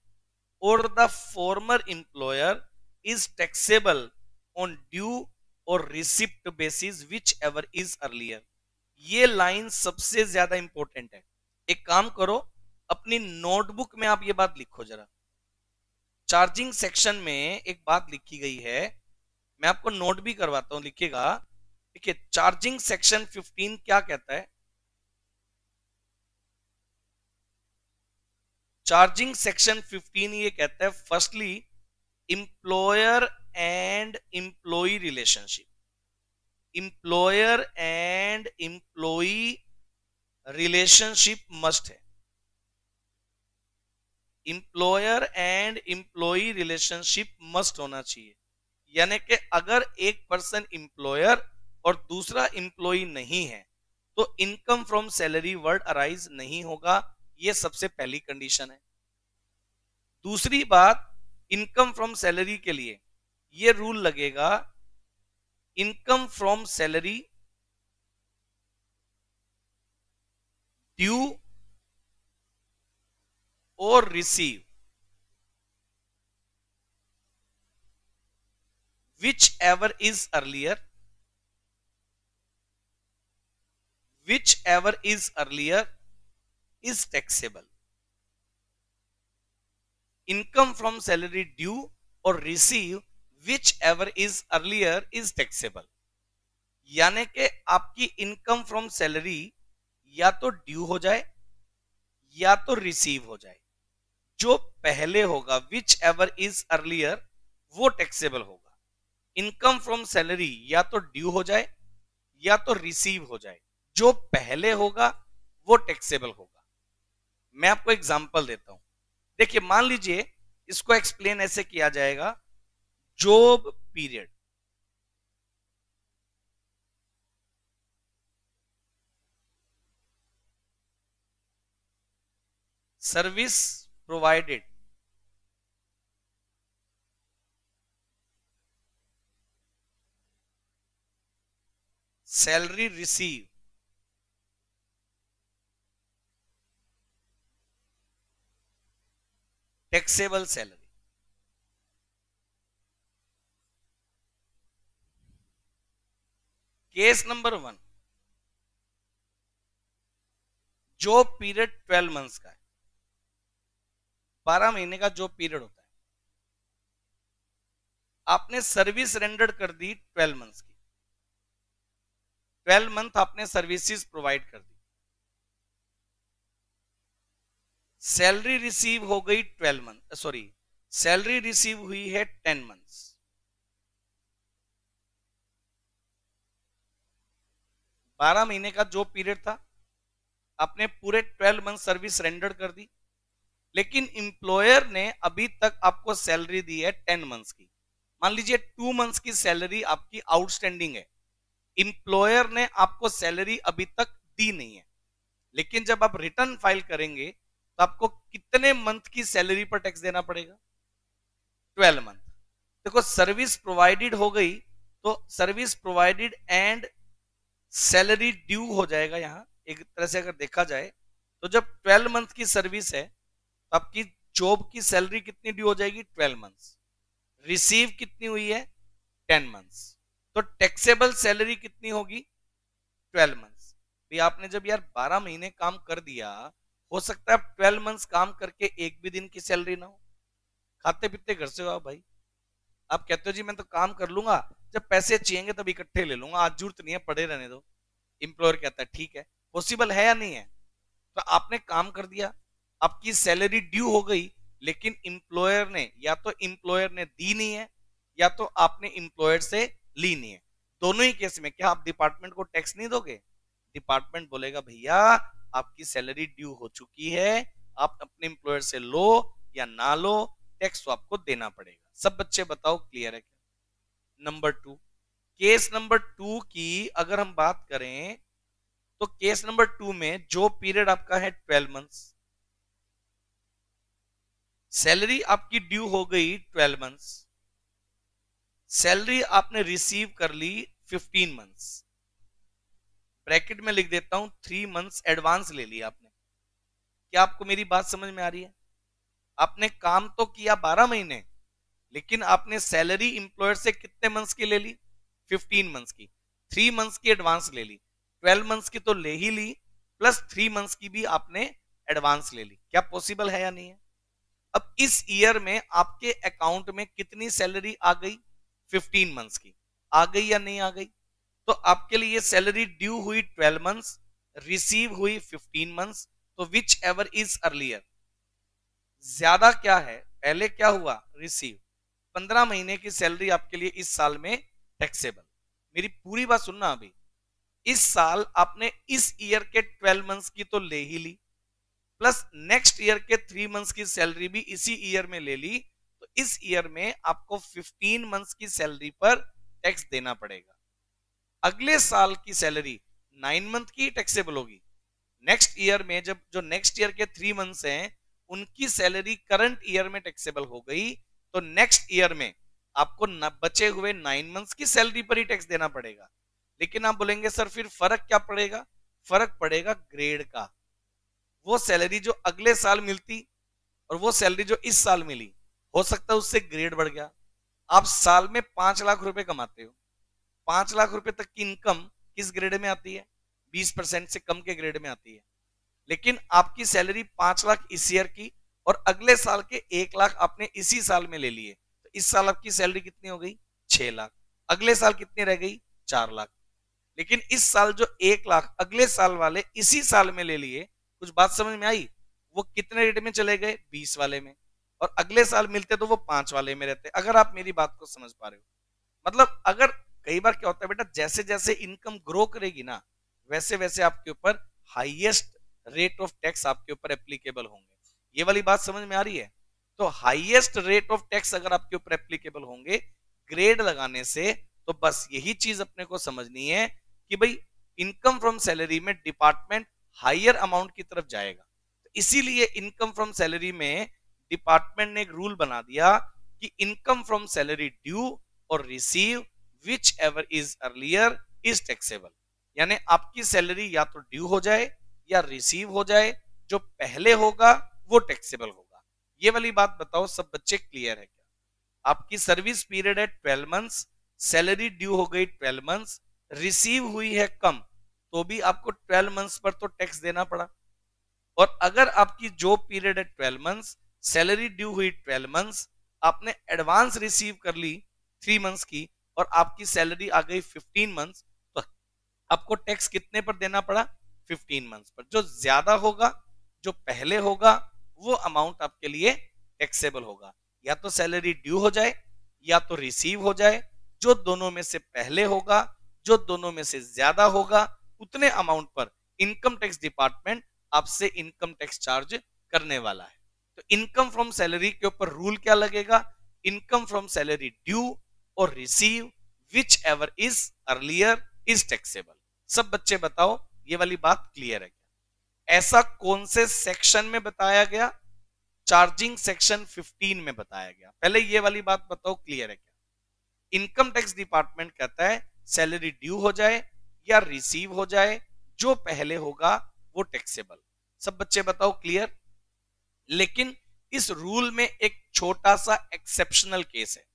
or the former employer is taxable on due or receipt basis whichever is earlier. ये line सबसे ज्यादा important है। एक काम करो, अपनी नोटबुक में आप ये बात लिखो जरा। चार्जिंग सेक्शन में एक बात लिखी गई है, मैं आपको नोट भी करवाता हूं, लिखिएगा। देखिए चार्जिंग सेक्शन 15 क्या कहता है? चार्जिंग सेक्शन 15 ये कहता है firstly employer and employee relationship. Employer and employee relationship must है। Employer and employee relationship must होना चाहिए। यानी कि अगर एक पर्सन इंप्लॉयर और दूसरा इंप्लॉई नहीं है तो income from salary word arise नहीं होगा। यह सबसे पहली कंडीशन है। दूसरी बात, इनकम फ्रॉम सैलरी के लिए यह रूल लगेगा, income from salary due or receive whichever is earlier, whichever is earlier is taxable। Income from salary due or receive whichever is earlier is taxable। यानी कि आपकी इनकम फ्रॉम सैलरी या तो due हो जाए या तो रिसीव हो जाए। जो पहले होगा विच एवर इज अर्लियर वो टैक्सेबल होगा। इनकम फ्रॉम सैलरी या तो ड्यू हो जाए या तो रिसीव हो जाए। जो पहले होगा वो टैक्सेबल होगा। मैं आपको एग्जांपल देता हूं। देखिए मान लीजिए इसको एक्सप्लेन ऐसे किया जाएगा। Job period, service provided, salary receive, taxable salary. Case number 1, job period 12 months का है। 12 महीने का जॉब पीरियड होता है। आपने सर्विस रेंडर्ड कर दी 12 मंथ्स की। 12 मंथ आपने सर्विसेज प्रोवाइड कर दी। सैलरी रिसीव हो गई 12 मंथ, सॉरी सैलरी रिसीव हुई है 10 मंथ्स। 12 महीने का जो पीरियड था आपने पूरे 12 मंथ सर्विस रेंडर कर दी। लेकिन इंप्लॉयर ने अभी तक आपको सैलरी दी है 10 मंथ्स की। मान लीजिए 2 मंथ्स की सैलरी आपकी आउटस्टैंडिंग है। इंप्लॉयर ने आपको सैलरी अभी तक दी नहीं है। लेकिन जब आप रिटर्न फाइल करेंगे तो आपको कितने मंथ की सैलरी पर टैक्स देना पड़ेगा? 12 मंथ। देखो सर्विस प्रोवाइडेड हो गई तो service provided and salary due हो जाएगा। यहां एक तरह से अगर देखा जाए तो जब 12 मंथ की सर्विस है तो आपकी जॉब की सैलरी कितनी ड्यू हो जाएगी? 12 मंथ्स। रिसीव कितनी हुई है? 10 मंथ्स। तो टैक्सेबल सैलरी कितनी होगी? 12 मंथ्स। भी आपने जब यार 12 महीने काम कर दिया, हो सकता है 12 मंथ्स काम करके एक भी दिन की सैलरी ना हो। खाते पीते घर से हो आप भाई। आप कहते हो जी मैं तो काम कर लूंगा, जब पैसे चाहिए तब इकट्ठे ले लूंगा, आज जरूरत नहीं है, पड़े रहने दो। इंप्लॉयर कहता है ठीक है। पॉसिबल है या नहीं है? तो आपने काम कर दिया, आपकी सैलरी ड्यू हो गई, लेकिन इंप्लॉयर ने या तो इंप्लॉयर ने दी नहीं है या तो आपने इंप्लॉयर से ली नहीं है। दोनों ही केस में क्या आप डिपार्टमेंट को टैक्स नहीं दोगे? डिपार्टमेंट बोलेगा भैया आपकी सैलरी ड्यू हो चुकी है, आप अपने इंप्लॉयर से लो या ना लो, टैक्स तो आपको देना पड़ेगा। सब बच्चे बताओ क्लियर है क्या? नंबर 2, केस नंबर 2 की अगर हम बात करें तो केस नंबर 2 में जो पीरियड आपका है 12 मंथ्स, सैलरी आपकी ड्यू हो गई 12 मंथ्स, सैलरी आपने रिसीव कर ली 15 मंथ्स। ब्रैकेट में लिख देता हूं 3 मंथ्स एडवांस ले लिया आपने। क्या आपको मेरी बात समझ में आ रही है? आपने काम तो किया 12 महीने, लेकिन आपने सैलरी इंप्लॉयर से कितने मंथ्स की ले ली? 15 मंथ्स की। 3 मंथ्स की एडवांस ले ली। 12 मंथ्स की तो ले ही ली, प्लस 3 मंथ्स की भी आपने एडवांस ले ली। क्या पॉसिबल है या नहीं है? अब इस ईयर में आपके अकाउंट में कितनी सैलरी आ गई? 15 मंथ्स की। आ गई या नहीं आ गई? तो आपके लिए सैलरी ड्यू हुई 12 मंथ्स, रिसीव हुई 15 मंथ्स। तो विच एवर इज अर्लियर, ज्यादा क्या है? पहले क्या हुआ? रिसीव। 15 महीने की सैलरी आपके लिए इस साल में टैक्सेबल। मेरी पूरी बात सुनना अभी। इस साल आपने इस ईयर के 12 मंथ्स की तो ले ही ली, प्लस नेक्स्ट ईयर के 3 मंथ्स की सैलरी भी इसी ईयर में ले ली। तो इस ईयर में आपको 15 मंथ्स की सैलरी पर टैक्स देना पड़ेगा। अगले साल की सैलरी 9 मंथ की टैक्सेबल होगी। नेक्स्ट ईयर में जब जो नेक्स्ट ईयर के 3 मंथ्स हैं उनकी सैलरी करंट ईयर में टैक्सेबल हो गई, तो नेक्स्ट ईयर में आपको बचे हुए 9 मंथ्स की सैलरी पर ही टैक्स देना पड़ेगा। लेकिन आप बोलेंगे सर फिर फर्क क्या पड़ेगा? फर्क पड़ेगा ग्रेड का। वो सैलरी जो अगले साल मिलती और वो सैलरी जो इस साल मिली, हो सकता है उससे ग्रेड बढ़ गया। आप साल में 5 लाख रुपए कमाते हो, 5 लाख रुपए तक की इनकम किस ग्रेड में आती है? 20% से कम के ग्रेड में आती है। लेकिन आपकी सैलरी 5 लाख इस ईयर की और अगले साल के 1 लाख आपने इसी साल में ले लिए, तो इस साल आपकी सैलरी कितनी हो गई? 6 लाख। अगले साल कितनी रह गई? 4 लाख। लेकिन इस साल जो 1 लाख अगले साल वाले इसी साल में ले लिए, कुछ बात समझ में आई? वो कितने रेट में चले गए, 20 वाले में, और अगले साल मिलते तो वो 5 वाले में रहते। अगर आप मेरी बात को समझ पा रहे हो, मतलब अगर कई बार क्या होता है बेटा, जैसे जैसे इनकम ग्रो करेगी ना, वैसे वैसे आपके ऊपर हाईएस्ट रेट ऑफ टैक्स आपके ऊपर एप्लीकेबल होंगे। ये वाली बात समझ में आ रही है? तो हाईएस्ट रेट ऑफ टैक्स अगर आपके ऊपर एप्लीकेबल होंगे ग्रेड लगाने से, तो बस यही चीज अपने को समझनी है कि भाई इनकम फ्रॉम सैलरी में डिपार्टमेंट हायर अमाउंट की तरफ जाएगा। तो इसीलिए इनकम फ्रॉम सैलरी में डिपार्टमेंट ने एक रूल बना दिया कि income from salary due or receive which ever is earlier is taxable. यानी आपकी सैलरी या तो ड्यू हो जाए या रिसीव हो जाए, जो पहले होगा वो टैक्सेबल होगा। ये वाली बात बताओ सब बच्चे क्लियर है क्या? आपकी सर्विस पीरियड है 12 मंथ्स, सैलरी ड्यू हो गई 12 मंथ्स, रिसीव हुई है कम, तो भी आपको 12 मंथ्स पर तो टैक्स देना पड़ा। और अगर आपकी जॉब पीरियड है 12 मंथ्स, सैलरी ड्यू हुई 12 मंथ्स, आपने एडवांस रिसीव कर ली 3 मंथ्स की, और आपकी सैलरी आ गई 15 मंथ्स, तो आपको टैक्स कितने पर देना पड़ा? 15 मंथ्स पर। जो ज्यादा होगा, जो पहले होगा, वो अमाउंट आपके लिए टैक्सेबल होगा। या तो सैलरी ड्यू हो जाए या तो रिसीव हो जाए, जो दोनों में से पहले होगा, जो दोनों में से ज्यादा होगा, उतने अमाउंट पर इनकम टैक्स डिपार्टमेंट आपसे इनकम टैक्स चार्ज करने वाला है। तो इनकम फ्रॉम सैलरी के ऊपर रूल क्या लगेगा? Income from salary due or receive which ever is earlier is taxable. सब बच्चे बताओ ये वाली बात क्लियर है क्या? ऐसा कौन से सेक्शन में बताया गया? चार्जिंग सेक्शन 15 में बताया गया। पहले ये वाली बात बताओ क्लियर है क्या? इनकम टैक्स डिपार्टमेंट कहता है सैलरी ड्यू हो जाए या रिसीव हो जाए, जो पहले होगा वो टैक्सेबल। सब बच्चे बताओ क्लियर? लेकिन इस रूल में एक छोटा सा एक्सेप्शनल केस है।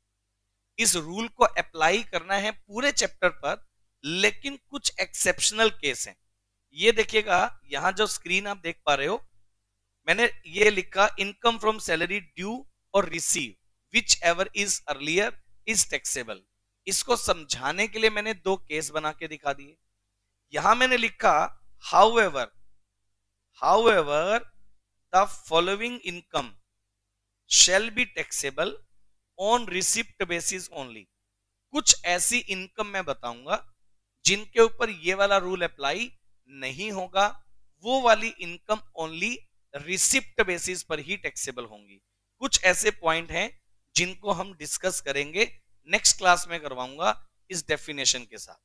इस रूल को अप्लाई करना है पूरे चैप्टर पर, लेकिन कुछ एक्सेप्शनल केस हैं। ये देखिएगा, यहां जो स्क्रीन आप देख पा रहे हो, मैंने ये लिखा income from salary due or receive which ever is earlier is taxable. इसको समझाने के लिए मैंने दो केस बना के दिखा दिए। यहां मैंने लिखा however however the following income shall be taxable on receipt basis only। कुछ ऐसी इनकम मैं बताऊंगा जिनके ऊपर ये वाला रूल अप्लाई नहीं होगा, वो वाली इनकम ओनली रिसिप्ट बेसिस पर ही टैक्सेबल होंगी। कुछ ऐसे पॉइंट हैं जिनको हम डिस्कस करेंगे, नेक्स्ट क्लास में करवाऊंगा इस डेफिनेशन के साथ।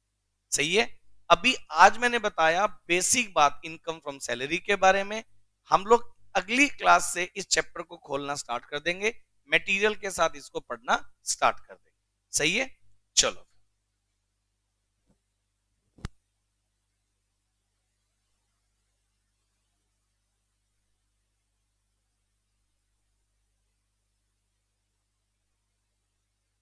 सही है? अभी आज मैंने बताया बेसिक बात इनकम फ्रॉम सैलरी के बारे में। हम लोग अगली क्लास से इस चैप्टर को खोलना स्टार्ट कर देंगे, मटेरियल के साथ इसको पढ़ना स्टार्ट कर देंगे। सही है? चलो।